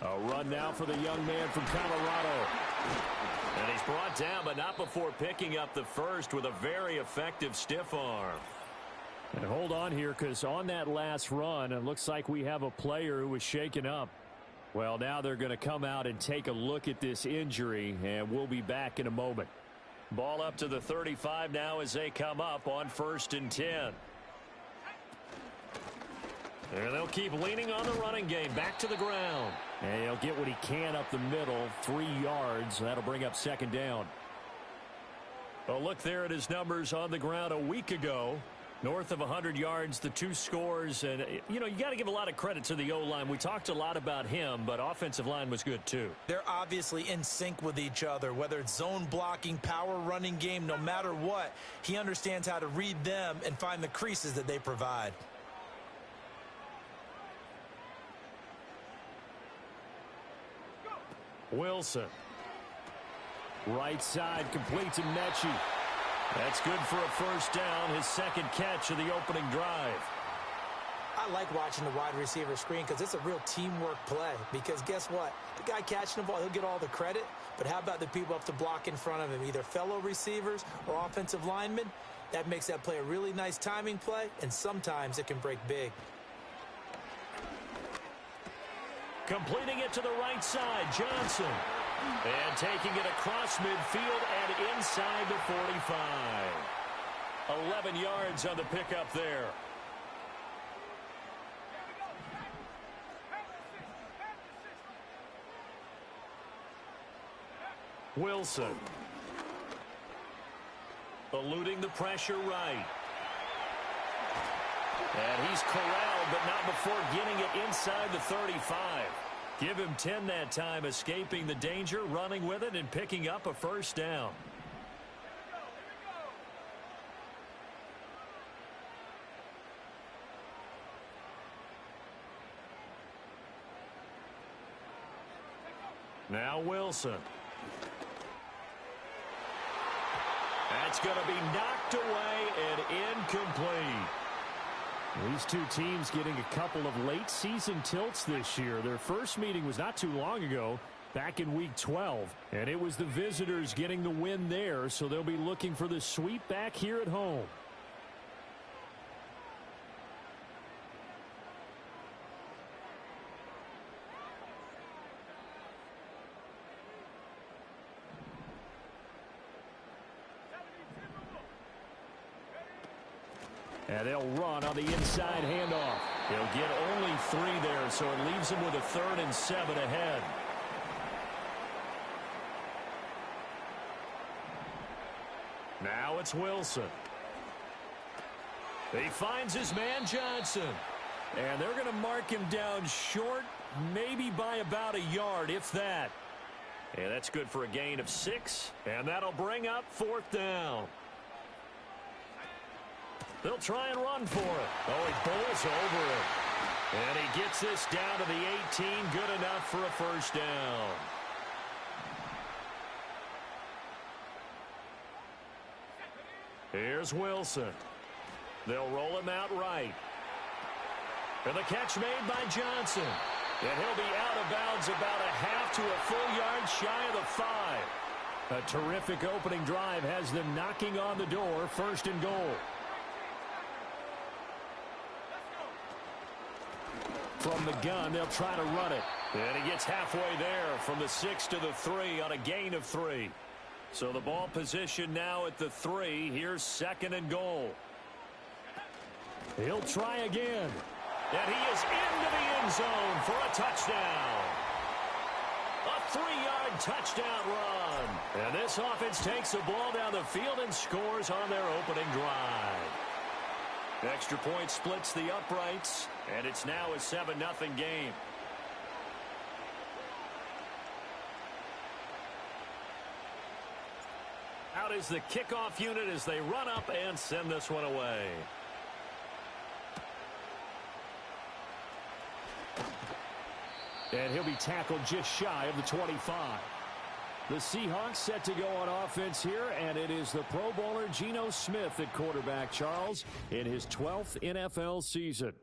A run now for the young man from Colorado. And he's brought down, but not before picking up the first with a very effective stiff arm. And hold on here, because on that last run, it looks like we have a player who was shaken up. Well, now they're going to come out and take a look at this injury, and we'll be back in a moment. Ball up to the 35 now as they come up on 1st and 10. And they'll keep leaning on the running game. Back to the ground. And he'll get what he can up the middle. 3 yards. That'll bring up second down. Well, look there at his numbers on the ground a week ago. North of 100 yards, the 2 scores. And, you know, you got to give a lot of credit to the O-line. We talked a lot about him, but offensive line was good too. They're obviously in sync with each other, whether it's zone blocking, power running game, no matter what. He understands how to read them and find the creases that they provide. Wilson. Right side, complete to Mechie. That's good for a first down, his second catch of the opening drive. I like watching the wide receiver screen because it's a real teamwork play. Because guess what? The guy catching the ball, he'll get all the credit. But how about the people up to block in front of him, either fellow receivers or offensive linemen? That makes that play a really nice timing play, and sometimes it can break big. Completing it to the right side, Johnson. And taking it across midfield and inside the 45. 11 yards on the pickup there. Wilson. Eluding the pressure right. And he's corralled, but not before getting it inside the 35. Give him 10 that time, escaping the danger, running with it, and picking up a first down. Now Wilson. That's going to be knocked away and incomplete. These two teams getting a couple of late season tilts this year. Their first meeting was not too long ago. back in Week 12. And it was the visitors getting the win there, so they'll be looking for the sweep back here at home. And they'll run on the inside handoff. He'll get only 3 there, so it leaves him with a 3rd and 7 ahead. Now it's Wilson. He finds his man Johnson. And they're going to mark him down short, maybe by about a yard, if that. And that's good for a gain of 6. And that'll bring up 4th down. They'll try and run for it. Oh, he bowls over it. And he gets this down to the 18. Good enough for a 1st down. Here's Wilson. They'll roll him out right. And the catch made by Johnson. And he'll be out of bounds about a half to a full yard shy of the 5. A terrific opening drive has them knocking on the door. 1st and goal. From the gun, they'll try to run it. And he gets halfway there from the 6 to the 3 on a gain of 3. So the ball position now at the 3. Here's 2nd and goal. He'll try again. And he is into the end zone for a touchdown. A 3-yard touchdown run. And this offense takes the ball down the field and scores on their opening drive. Extra point splits the uprights, and it's now a 7-0 game. Out is the kickoff unit as they run up and send this one away. And he'll be tackled just shy of the 25. The Seahawks set to go on offense here, and it is the Pro Bowler Geno Smith at quarterback, Charles, in his 12th NFL season.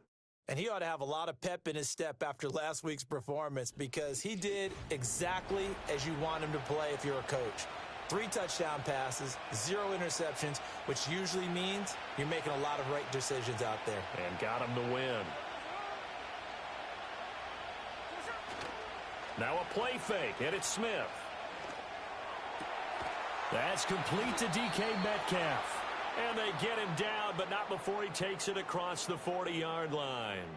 And he ought to have a lot of pep in his step after last week's performance because he did exactly as you want him to play if you're a coach. 3 touchdown passes, 0 interceptions, which usually means you're making a lot of right decisions out there. And got him the win. Now a play fake, and it's Smith. That's complete to DK Metcalf. And they get him down, but not before he takes it across the 40-yard line.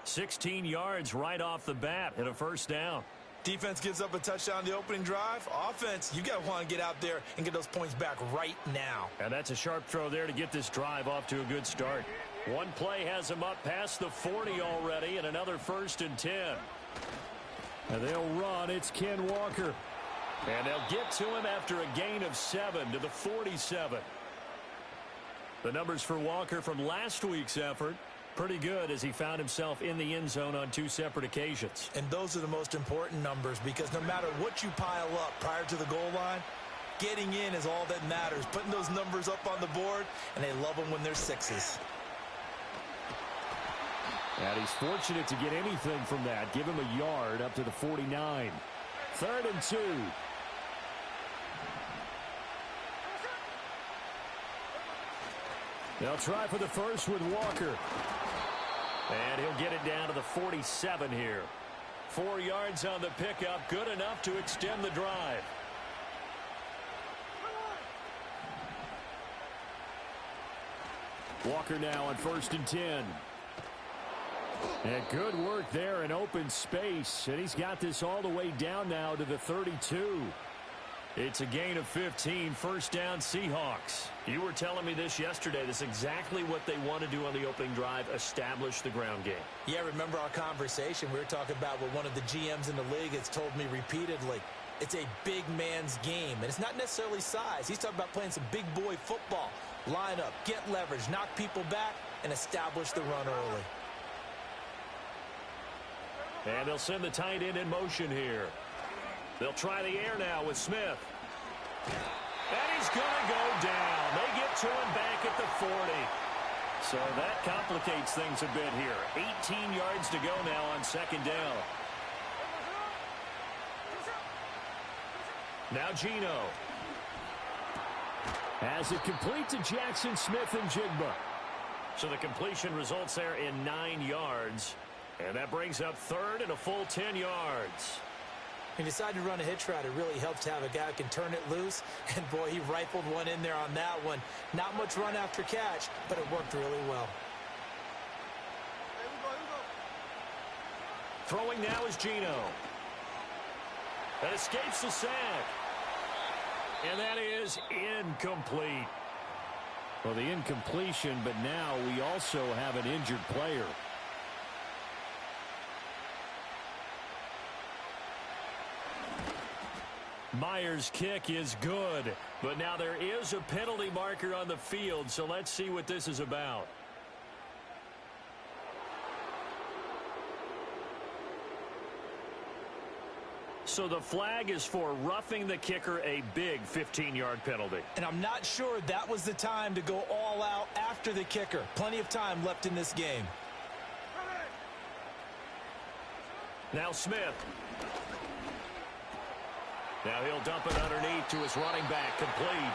16 yards right off the bat and a 1st down. Defense gives up a touchdown on the opening drive. Offense, you got to want to get out there and get those points back right now. And that's a sharp throw there to get this drive off to a good start. One play has him up past the 40 already, and another 1st and 10. And they'll run. It's Ken Walker. And they'll get to him after a gain of 7 to the 47. The numbers for Walker from last week's effort, pretty good as he found himself in the end zone on 2 separate occasions. And those are the most important numbers because no matter what you pile up prior to the goal line, getting in is all that matters. Putting those numbers up on the board, and they love them when they're 6s. And he's fortunate to get anything from that. Give him a yard up to the 49. 3rd and 2. They'll try for the 1st with Walker. And he'll get it down to the 47 here. 4 yards on the pickup, good enough to extend the drive. Walker now on 1st and 10. And good work there in open space. And he's got this all the way down now to the 32. It's a gain of 15, 1st down Seahawks. You were telling me this yesterday. This is exactly what they want to do on the opening drive, establish the ground game. Yeah, remember our conversation? We were talking about what one of the GMs in the league has told me repeatedly. It's a big man's game, and it's not necessarily size. He's talking about playing some big boy football. Line up, get leverage, knock people back, and establish the run early. And they'll send the tight end in motion here. They'll try the air now with Smith. And he's going to go down. They get to him back at the 40. So that complicates things a bit here. 18 yards to go now on 2nd down. Now Gino. As it complete to Jackson Smith and Jigba. So the completion results there in 9 yards. And that brings up third and a full 10 yards. He decided to run a hitch route. It really helps to have a guy who can turn it loose. And, boy, he rifled one in there on that one. Not much run after catch, but it worked really well. Throwing now is Gino. That escapes the sack. And that is incomplete. Well, the incompletion, but now we also have an injured player. Myers' kick is good, but now there is a penalty marker on the field, so let's see what this is about. So the flag is for roughing the kicker, a big 15-yard penalty. And I'm not sure that was the time to go all out after the kicker. Plenty of time left in this game. Now Smith. Now he'll dump it underneath to his running back, complete.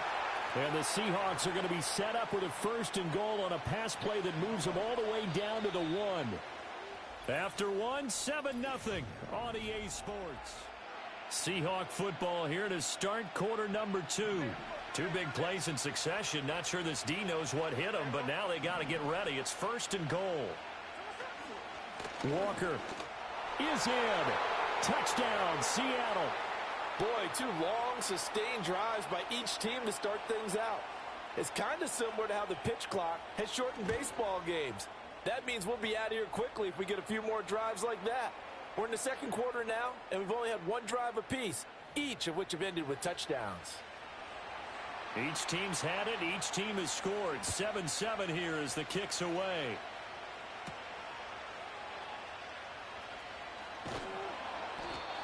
And the Seahawks are going to be set up with a 1st and goal on a pass play that moves them all the way down to the 1. After 1, 7-0 on EA Sports. Seahawk football here to start quarter number 2. 2 big plays in succession. Not sure this D knows what hit him, but now they got to get ready. It's 1st and goal. Walker is in. Touchdown, Seattle. Boy, 2 long, sustained drives by each team to start things out. It's kind of similar to how the pitch clock has shortened baseball games. That means we'll be out of here quickly if we get a few more drives like that. We're in the 2nd quarter now, and we've only had 1 drive apiece, each of which have ended with touchdowns. Each team's had it. Each team has scored. 7-7 here as the kick's away.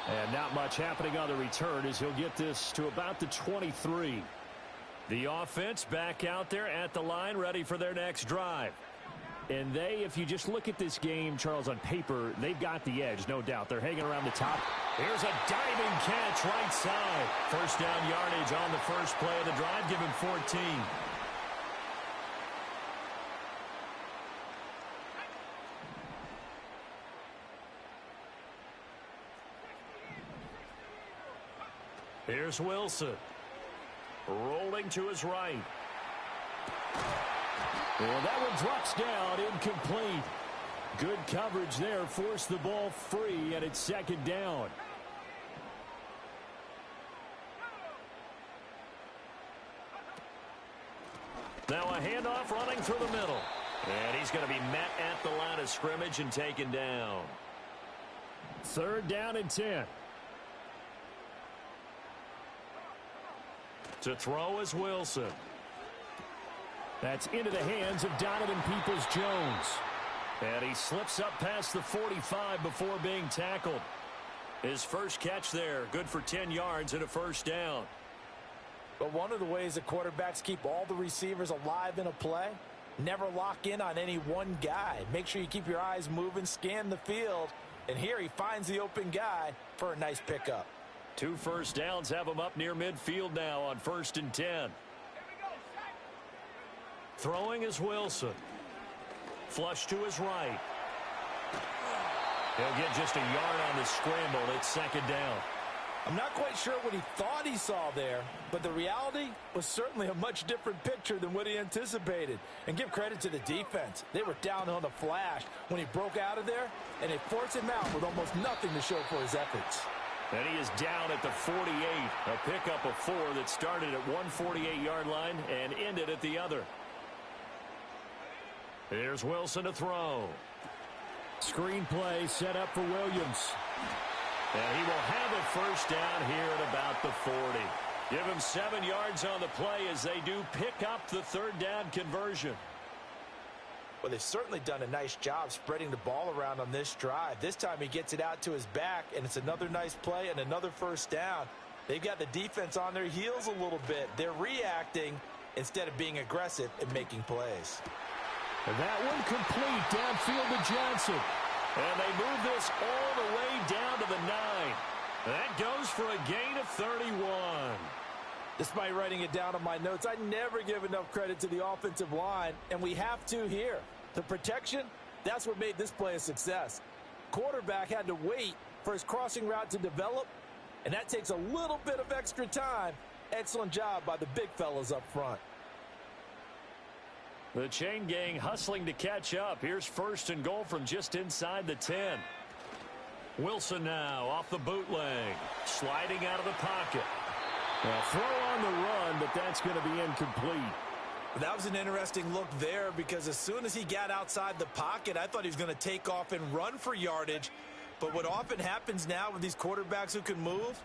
And not much happening on the return as he'll get this to about the 23. The offense back out there at the line, ready for their next drive. And they, if you just look at this game, Charles, on paper, they've got the edge, no doubt. They're hanging around the top. Here's a diving catch right side. 1st down yardage on the first play of the drive. Give him 14. Here's Wilson. Rolling to his right. Well, that one drops down, incomplete. Good coverage there, forced the ball free, and it's 2nd down. Now a handoff running through the middle. And he's going to be met at the line of scrimmage and taken down. 3rd down and 10. To throw is Wilson. That's into the hands of Donovan Peoples-Jones. And he slips up past the 45 before being tackled. His first catch there, good for 10 yards and a 1st down. But one of the ways that quarterbacks keep all the receivers alive in a play, never lock in on any one guy. Make sure you keep your eyes moving, scan the field. And here he finds the open guy for a nice pickup. 2 first downs have him up near midfield now on 1st and 10. Throwing is Wilson. Flush to his right. He'll get just a yard on the scramble. It's 2nd down. I'm not quite sure what he thought he saw there, but the reality was certainly a much different picture than what he anticipated. And give credit to the defense. They were down on the flash when he broke out of there, and they forced him out with almost nothing to show for his efforts. And he is down at the 48. A pickup of 4 that started at one 48-yard line and ended at the other. Here's Wilson to throw. Screenplay set up for Williams. And he will have a 1st down here at about the 40. Give him 7 yards on the play as they do pick up the 3rd down conversion. Well, they've certainly done a nice job spreading the ball around on this drive. This time he gets it out to his back, and it's another nice play and another 1st down. They've got the defense on their heels a little bit. They're reacting instead of being aggressive and making plays. And that one complete downfield to Johnson. And they move this all the way down to the 9. That goes for a gain of 31. Despite writing it down on my notes, I never give enough credit to the offensive line, and we have to here. The protection, that's what made this play a success. Quarterback had to wait for his crossing route to develop, and that takes a little bit of extra time. Excellent job by the big fellas up front. The chain gang hustling to catch up. Here's 1st and goal from just inside the 10. Wilson now off the bootleg, sliding out of the pocket. Well, throw on the run, but that's going to be incomplete. That was an interesting look there because as soon as he got outside the pocket, I thought he was going to take off and run for yardage. But what often happens now with these quarterbacks who can move,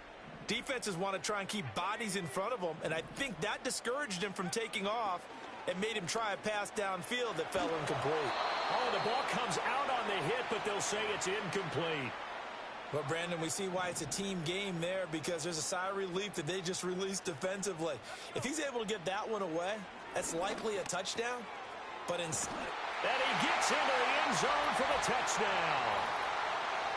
defenses want to try and keep bodies in front of them, and I think that discouraged him from taking off and made him try a pass downfield that fell incomplete. Oh, the ball comes out on the hit, but they'll say it's incomplete. But, Brandon, we see why it's a team game there because there's a sigh of relief that they just released defensively. If he's able to get that one away, that's likely a touchdown. But instead... And he gets into the end zone for the touchdown.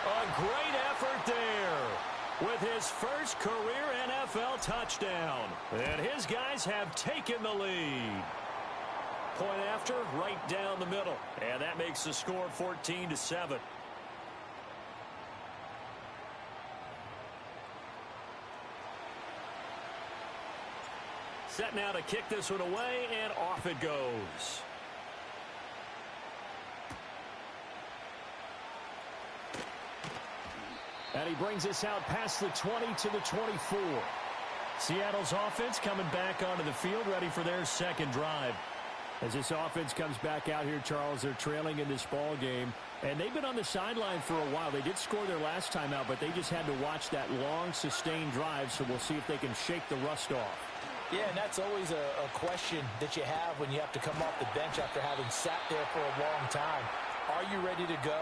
A great effort there with his first career NFL touchdown. And his guys have taken the lead. Point after, right down the middle. And that makes the score 14-7. Set now to kick this one away, and off it goes. And he brings us out past the 20 to the 24. Seattle's offense coming back onto the field, ready for their second drive. As this offense comes back out here, Charles, they're trailing in this ball game. And they've been on the sideline for a while. They did score their last time out, but they just had to watch that long, sustained drive. So we'll see if they can shake the rust off. Yeah, and that's always a question that you have when you have to come off the bench after having sat there for a long time. Are you ready to go?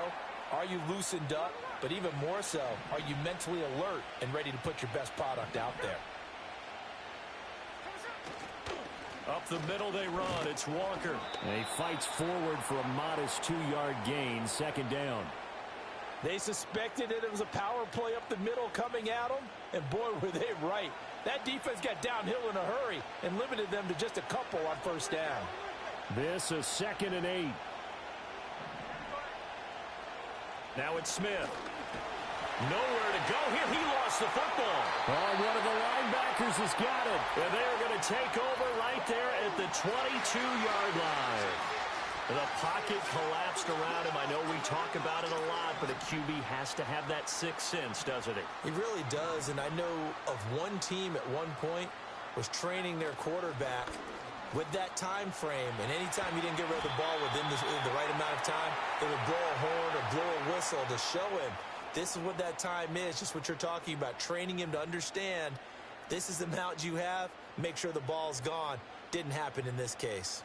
Are you loosened up? But even more so, are you mentally alert and ready to put your best product out there? Up the middle they run. It's Walker. And he fights forward for a modest 2-yard gain, second down. They suspected that it was a power play up the middle coming at them, and boy, were they right. That defense got downhill in a hurry and limited them to just a couple on first down. This is 2nd and 8. Now it's Smith. Nowhere to go here. He lost the football. Oh, one of the linebackers has got it. And they're going to take over right there at the 22-yard line. The pocket collapsed around him. I know we talk about it a lot, but a QB has to have that sixth sense, doesn't he? He really does, and I know of one team at one point was training their quarterback with that time frame, and anytime he didn't get rid of the ball within the right amount of time, they would blow a horn or blow a whistle to show him this is what that time is, just what you're talking about, training him to understand this is the amount you have, make sure the ball's gone. Didn't happen in this case.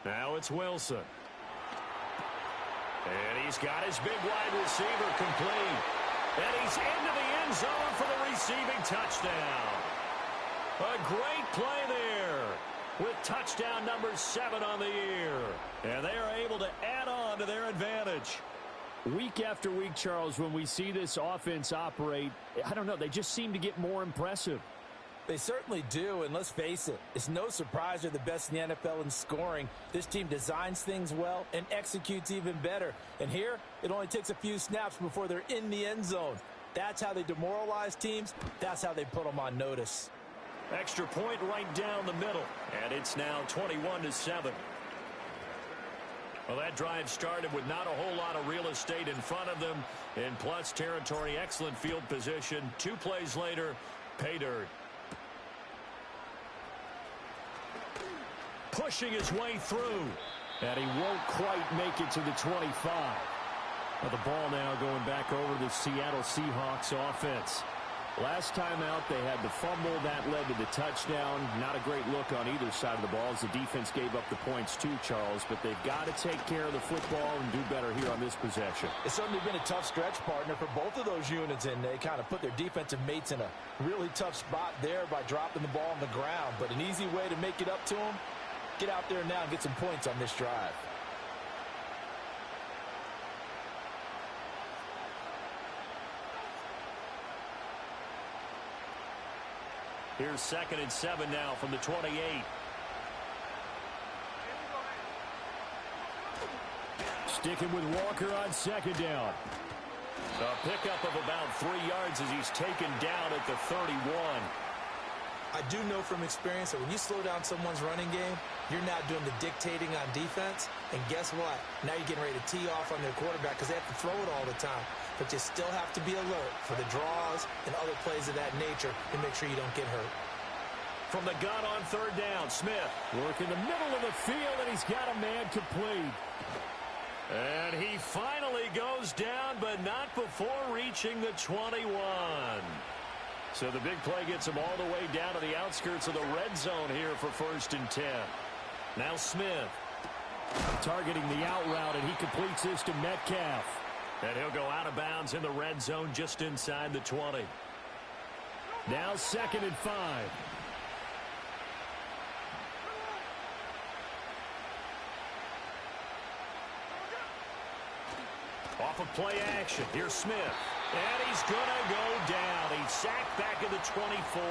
Now it's Wilson. And he's got his big wide receiver complete. And he's into the end zone for the receiving touchdown. A great play there with touchdown number 7 on the year. And they are able to add on to their advantage. Week after week, Charles, when we see this offense operate, I don't know, they just seem to get more impressive. They certainly do, and let's face it, it's no surprise they're the best in the NFL in scoring. This team designs things well and executes even better. And here, it only takes a few snaps before they're in the end zone. That's how they demoralize teams. That's how they put them on notice. Extra point right down the middle, and it's now 21-7. Well, that drive started with not a whole lot of real estate in front of them. In plus territory, excellent field position. 2 plays later, pay dirt. Pushing his way through. And he won't quite make it to the 25. Well, the ball now going back over to the Seattle Seahawks offense. Last time out, they had the fumble. That led to the touchdown. Not a great look on either side of the ball as the defense gave up the points too, Charles. But they've got to take care of the football and do better here on this possession. It's certainly been a tough stretch, partner, for both of those units, and they kind of put their defensive mates in a really tough spot there by dropping the ball on the ground. But an easy way to make it up to them, get out there now and get some points on this drive. Here's 2nd and 7 now from the 28. Sticking with Walker on 2nd down. A pickup of about 3 yards as he's taken down at the 31. I do know from experience that when you slow down someone's running game, you're now doing the dictating on defense. And guess what? Now you're getting ready to tee off on their quarterback because they have to throw it all the time. But you still have to be alert for the draws and other plays of that nature to make sure you don't get hurt. From the gun on 3rd down, Smith working the middle of the field, and he's got a man complete. And he finally goes down, but not before reaching the 21. So the big play gets him all the way down to the outskirts of the red zone here for 1st and 10. Now Smith targeting the out route, and he completes this to Metcalf. And he'll go out of bounds in the red zone just inside the 20. Now 2nd and 5. Off of play action. Here's Smith. And he's going to go down. He's sacked back at the 24.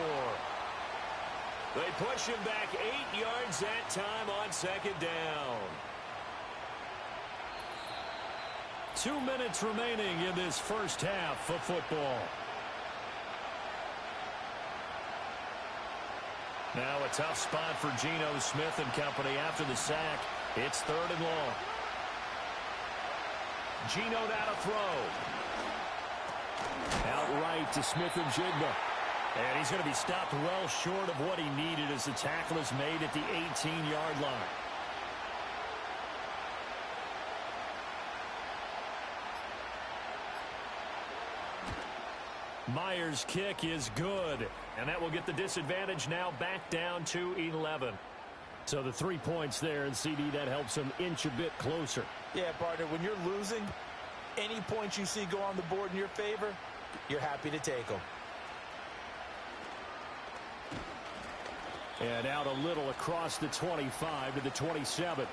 They push him back 8 yards that time on 2nd down. 2 minutes remaining in this first half of football. Now a tough spot for Geno Smith and company after the sack. It's 3rd and long. Geno now to throw. Outright to Smith and Jigba. And he's going to be stopped well short of what he needed as the tackle is made at the 18-yard line. Myers' kick is good, and that will get the disadvantage now back down to 11. So the 3 points there, and CD, that helps him inch a bit closer. Yeah, partner, when you're losing, any points you see go on the board in your favor, you're happy to take them. And out a little across the 25 to the 27.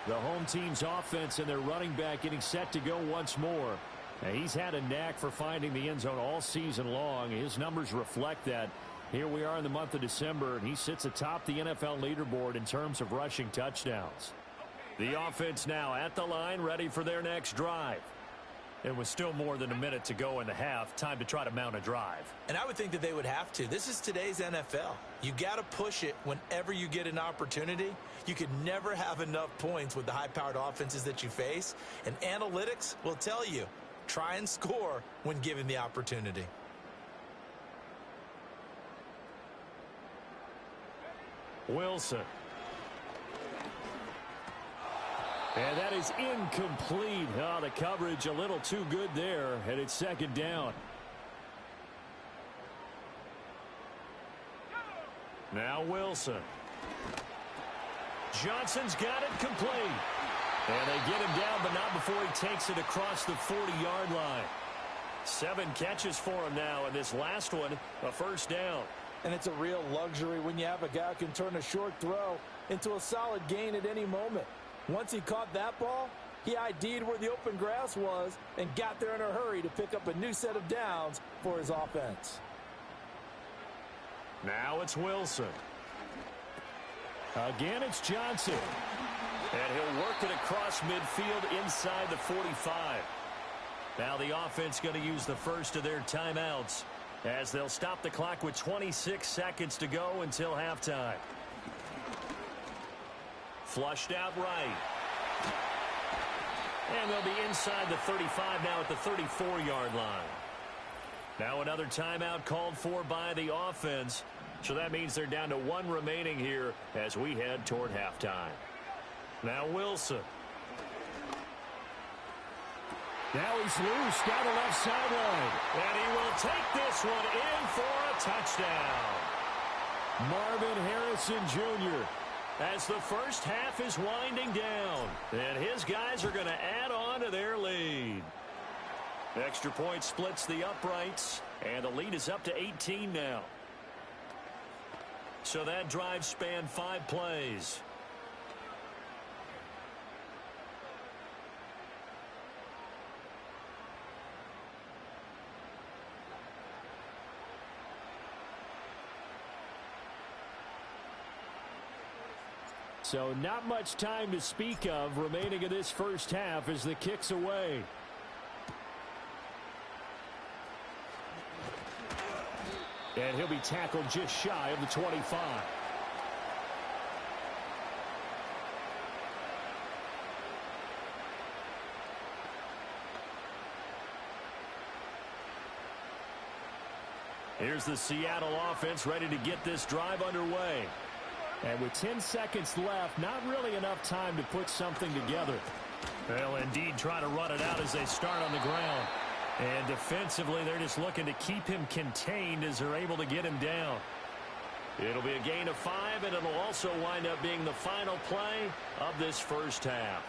The home team's offense and their running back getting set to go once more. Now, he's had a knack for finding the end zone all season long. His numbers reflect that. Here we are in the month of December, and he sits atop the NFL leaderboard in terms of rushing touchdowns. The offense now at the line, ready for their next drive. It was still more than a minute to go in the half. Time to try to mount a drive. And I would think that they would have to. This is today's NFL. You got to push it whenever you get an opportunity. You could never have enough points with the high-powered offenses that you face. And analytics will tell you, try and score when given the opportunity. Wilson. And that is incomplete. Oh, the coverage a little too good there, and it's 2nd down. Now Wilson. Johnson's got it complete. And they get him down, but not before he takes it across the 40-yard line. 7 catches for him now, and this last one, a 1st down. And it's a real luxury when you have a guy who can turn a short throw into a solid gain at any moment. Once he caught that ball, he ID'd where the open grass was and got there in a hurry to pick up a new set of downs for his offense. Now it's Wilson. Again, it's Johnson. And he'll work it across midfield inside the 45. Now the offense going to use the first of their timeouts as they'll stop the clock with 26 seconds to go until halftime. Flushed out right. And they'll be inside the 35 now at the 34-yard line. Now another timeout called for by the offense. So that means they're down to 1 remaining here as we head toward halftime. Now Wilson. Now he's loose down the left sideline. And he will take this one in for a touchdown. Marvin Harrison Jr. as the first half is winding down. And his guys are going to add on to their lead. Extra point splits the uprights. And the lead is up to 18 now. So that drive spanned 5 plays. So not much time to speak of remaining in this first half as the kick's away. And he'll be tackled just shy of the 25. Here's the Seattle offense ready to get this drive underway. And with 10 seconds left, not really enough time to put something together. They'll indeed try to run it out as they start on the ground. And defensively, they're just looking to keep him contained as they're able to get him down. It'll be a gain of 5, and it'll also wind up being the final play of this first half.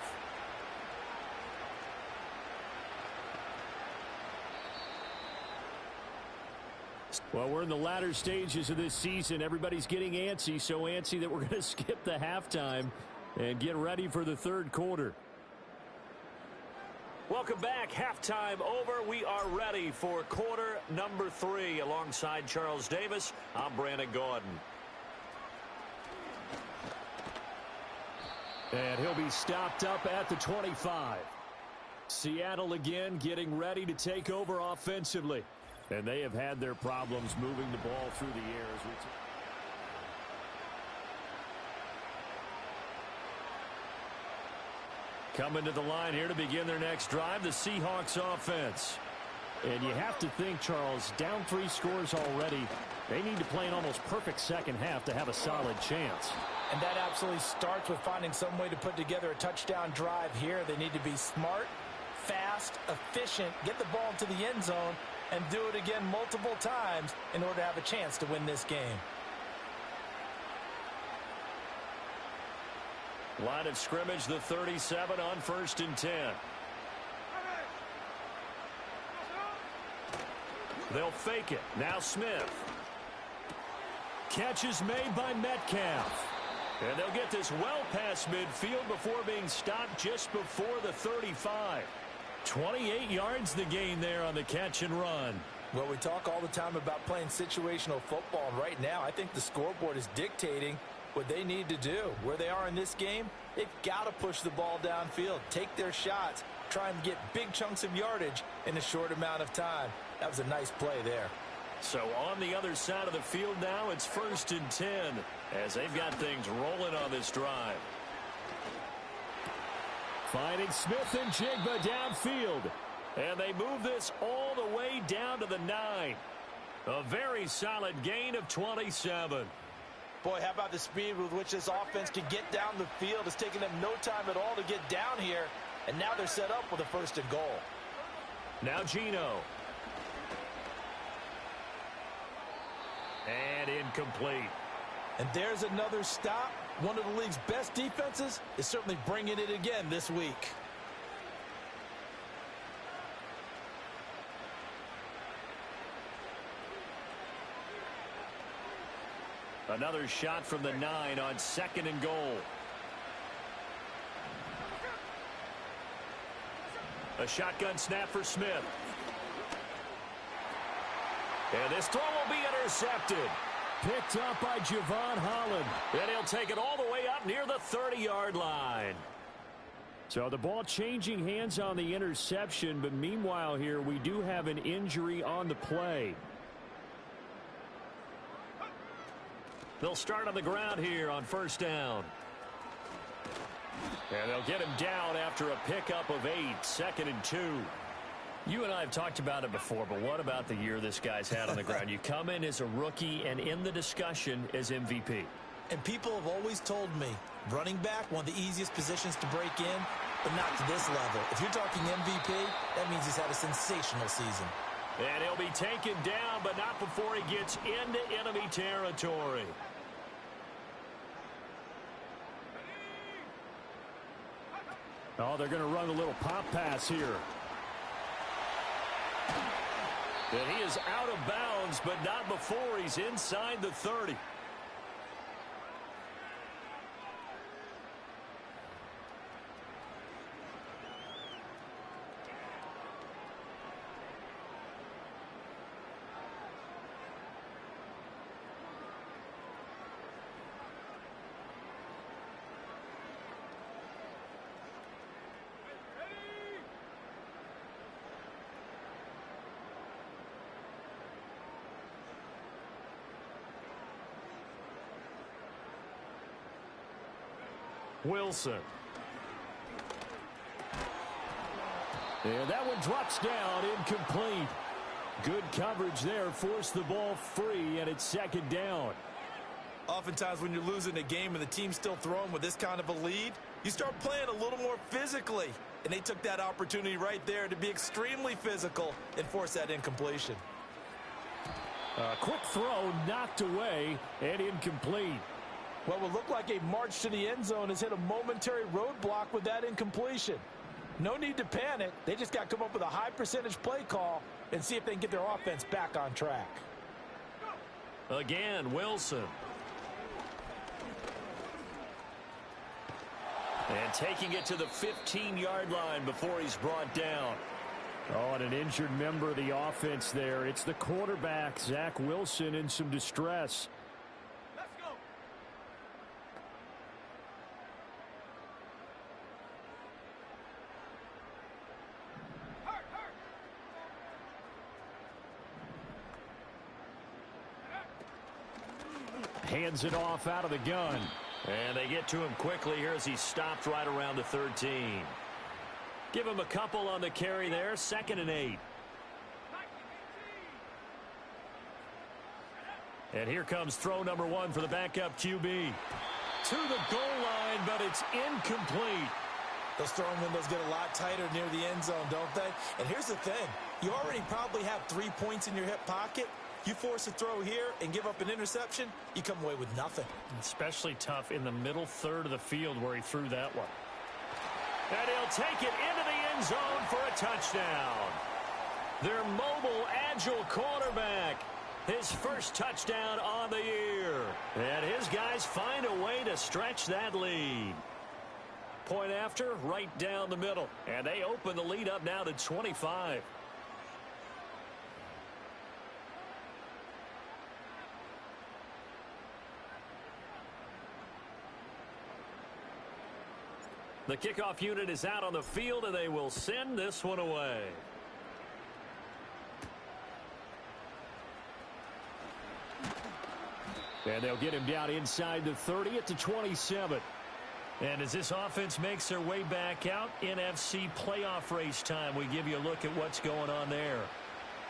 Well, we're in the latter stages of this season. Everybody's getting antsy, so antsy that we're going to skip the halftime and get ready for the third quarter. Welcome back. Halftime over. We are ready for quarter number 3. Alongside Charles Davis, I'm Brandon Gordon. And he'll be stopped up at the 25. Seattle again getting ready to take over offensively. And they have had their problems moving the ball through the air. As we coming to the line here to begin their next drive, the Seahawks offense. And you have to think, Charles, down 3 scores already. They need to play an almost perfect second half to have a solid chance. And that absolutely starts with finding some way to put together a touchdown drive here. They need to be smart, fast, efficient, get the ball into the end zone, and do it again multiple times in order to have a chance to win this game. Line of scrimmage, the 37 on 1st and 10. They'll fake it. Now Smith. Catch is made by Metcalf. And they'll get this well past midfield before being stopped just before the 35. 28 yards the gain there on the catch and run. Well, we talk all the time about playing situational football, and right now I think the scoreboard is dictating what they need to do. Where they are in this game, they've got to push the ball downfield, take their shots, try and get big chunks of yardage in a short amount of time. That was a nice play there. So on the other side of the field now, it's 1st and 10 as they've got things rolling on this drive. Finding Smith and Jigba downfield. And they move this all the way down to the 9. A very solid gain of 27. Boy, how about the speed with which this offense can get down the field? It's taken them no time at all to get down here. And now they're set up with a 1st and goal. Now Geno. And incomplete. And there's another stop. One of the league's best defenses is certainly bringing it again this week. Another shot from the 9 on 2nd and goal. A shotgun snap for Smith. And this throw will be intercepted. Picked up by Javon Holland. And he'll take it all the way up near the 30-yard line. So the ball changing hands on the interception, but meanwhile here we do have an injury on the play. They'll start on the ground here on 1st down. And they'll get him down after a pickup of 8, 2nd and 2. You and I have talked about it before, but what about the year this guy's had on the ground? You come in as a rookie and in the discussion as MVP. And people have always told me, running back, one of the easiest positions to break in, but not to this level. If you're talking MVP, that means he's had a sensational season. And he'll be taken down, but not before he gets into enemy territory. Oh, they're going to run a little pop pass here. And he is out of bounds, but not before he's inside the 30. Wilson. And that one drops down, incomplete. Good coverage there, forced the ball free, and it's second down. Oftentimes when you're losing a game and the team's still throwing with this kind of a lead, you start playing a little more physically. And they took that opportunity right there to be extremely physical and force that incompletion. A quick throw knocked away and incomplete. What would look like a march to the end zone has hit a momentary roadblock with that incompletion. No need to panic. They just got to come up with a high percentage play call and see if they can get their offense back on track. Again, Wilson. And taking it to the 15-yard line before he's brought down. Oh, and an injured member of the offense there. It's the quarterback, Zach Wilson, in some distress. Hands it off out of the gun. And they get to him quickly here as he stopped right around the 13. Give him a couple on the carry there. 2nd and 8. And here comes throw number 1 for the backup QB. To the goal line, but it's incomplete. Those throwing windows get a lot tighter near the end zone, don't they? And here's the thing. You already probably have 3 points in your hip pocket. You force a throw here and give up an interception, you come away with nothing. Especially tough in the middle third of the field where he threw that one. And he'll take it into the end zone for a touchdown. Their mobile, agile quarterback. His first touchdown on the year. And his guys find a way to stretch that lead. Point after, right down the middle. And they open the lead up now to 25. The kickoff unit is out on the field, and they will send this one away. And they'll get him down inside the 30 at the 27. And as this offense makes their way back out, NFC playoff race time, we give you a look at what's going on there.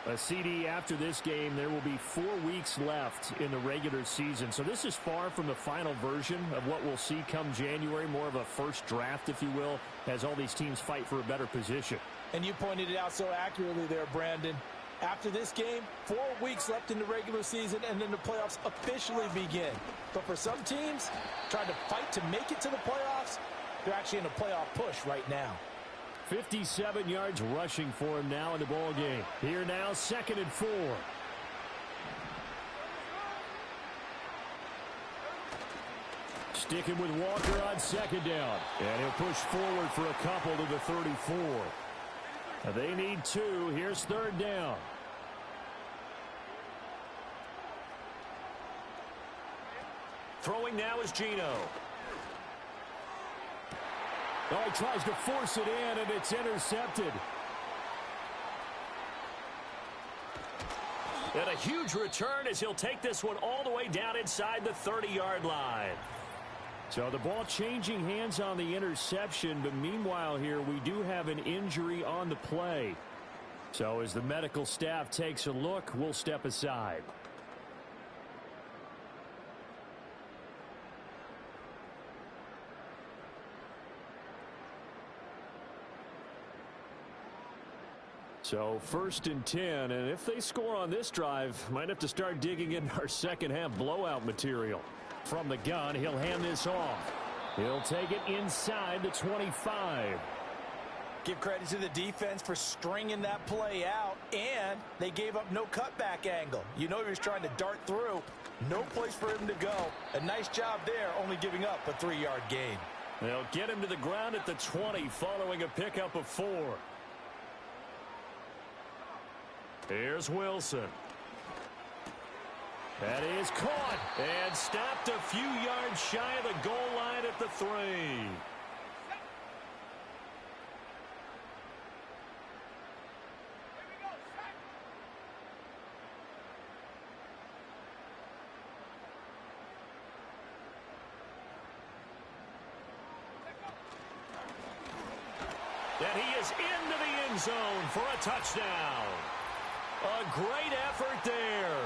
A CD after this game, there will be 4 weeks left in the regular season. So this is far from the final version of what we'll see come January, more of a first draft, if you will, as all these teams fight for a better position. And you pointed it out so accurately there, Brandon. After this game, 4 weeks left in the regular season, and then the playoffs officially begin. But for some teams, trying to fight to make it to the playoffs, they're actually in a playoff push right now. 57 yards rushing for him now in the ball game. Here now, 2nd and 4. Sticking with Walker on 2nd down. And he'll push forward for a couple to the 34. They need 2. Here's 3rd down. Throwing now is Gino. Oh, he tries to force it in, and it's intercepted. And a huge return as he'll take this one all the way down inside the 30-yard line. So the ball changing hands on the interception, but meanwhile here we do have an injury on the play. So as the medical staff takes a look, we'll step aside. So 1st and 10, and if they score on this drive, might have to start digging in our second half blowout material. From the gun, he'll hand this off. He'll take it inside the 25. Give credit to the defense for stringing that play out, and they gave up no cutback angle. You know he was trying to dart through. No place for him to go. A nice job there, only giving up a 3-yard gain. They'll get him to the ground at the 20 following a pickup of 4. Here's Wilson. That is caught and stopped a few yards shy of the goal line at the 3. And he is into the end zone for a touchdown. A great effort there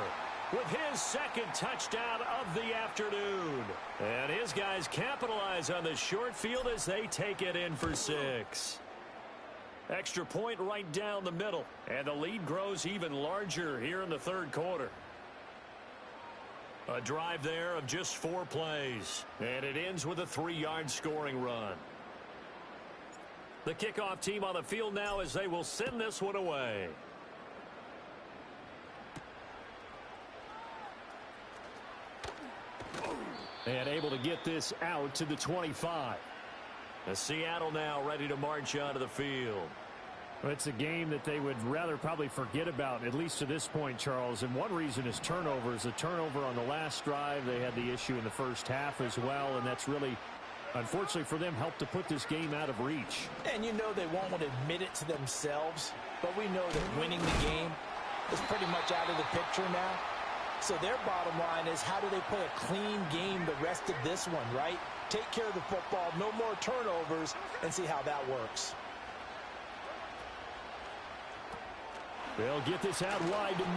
with his second touchdown of the afternoon. And his guys capitalize on the short field as they take it in for 6. Extra point right down the middle. And the lead grows even larger here in the 3rd quarter. A drive there of just 4 plays. And it ends with a 3-yard scoring run. The kickoff team on the field now as they will send this one away. And able to get this out to the 25. Seattle now ready to march onto the field. Well, it's a game that they would rather probably forget about, at least to this point, Charles. And one reason is turnovers. A turnover on the last drive. They had the issue in the first half as well, and that's really, unfortunately for them, helped to put this game out of reach. And you know they won't want to admit it to themselves, but we know that winning the game is pretty much out of the picture now. So their bottom line is, how do they play a clean game the rest of this one, right? Take care of the football, no more turnovers, and see how that works. They'll get this out wide to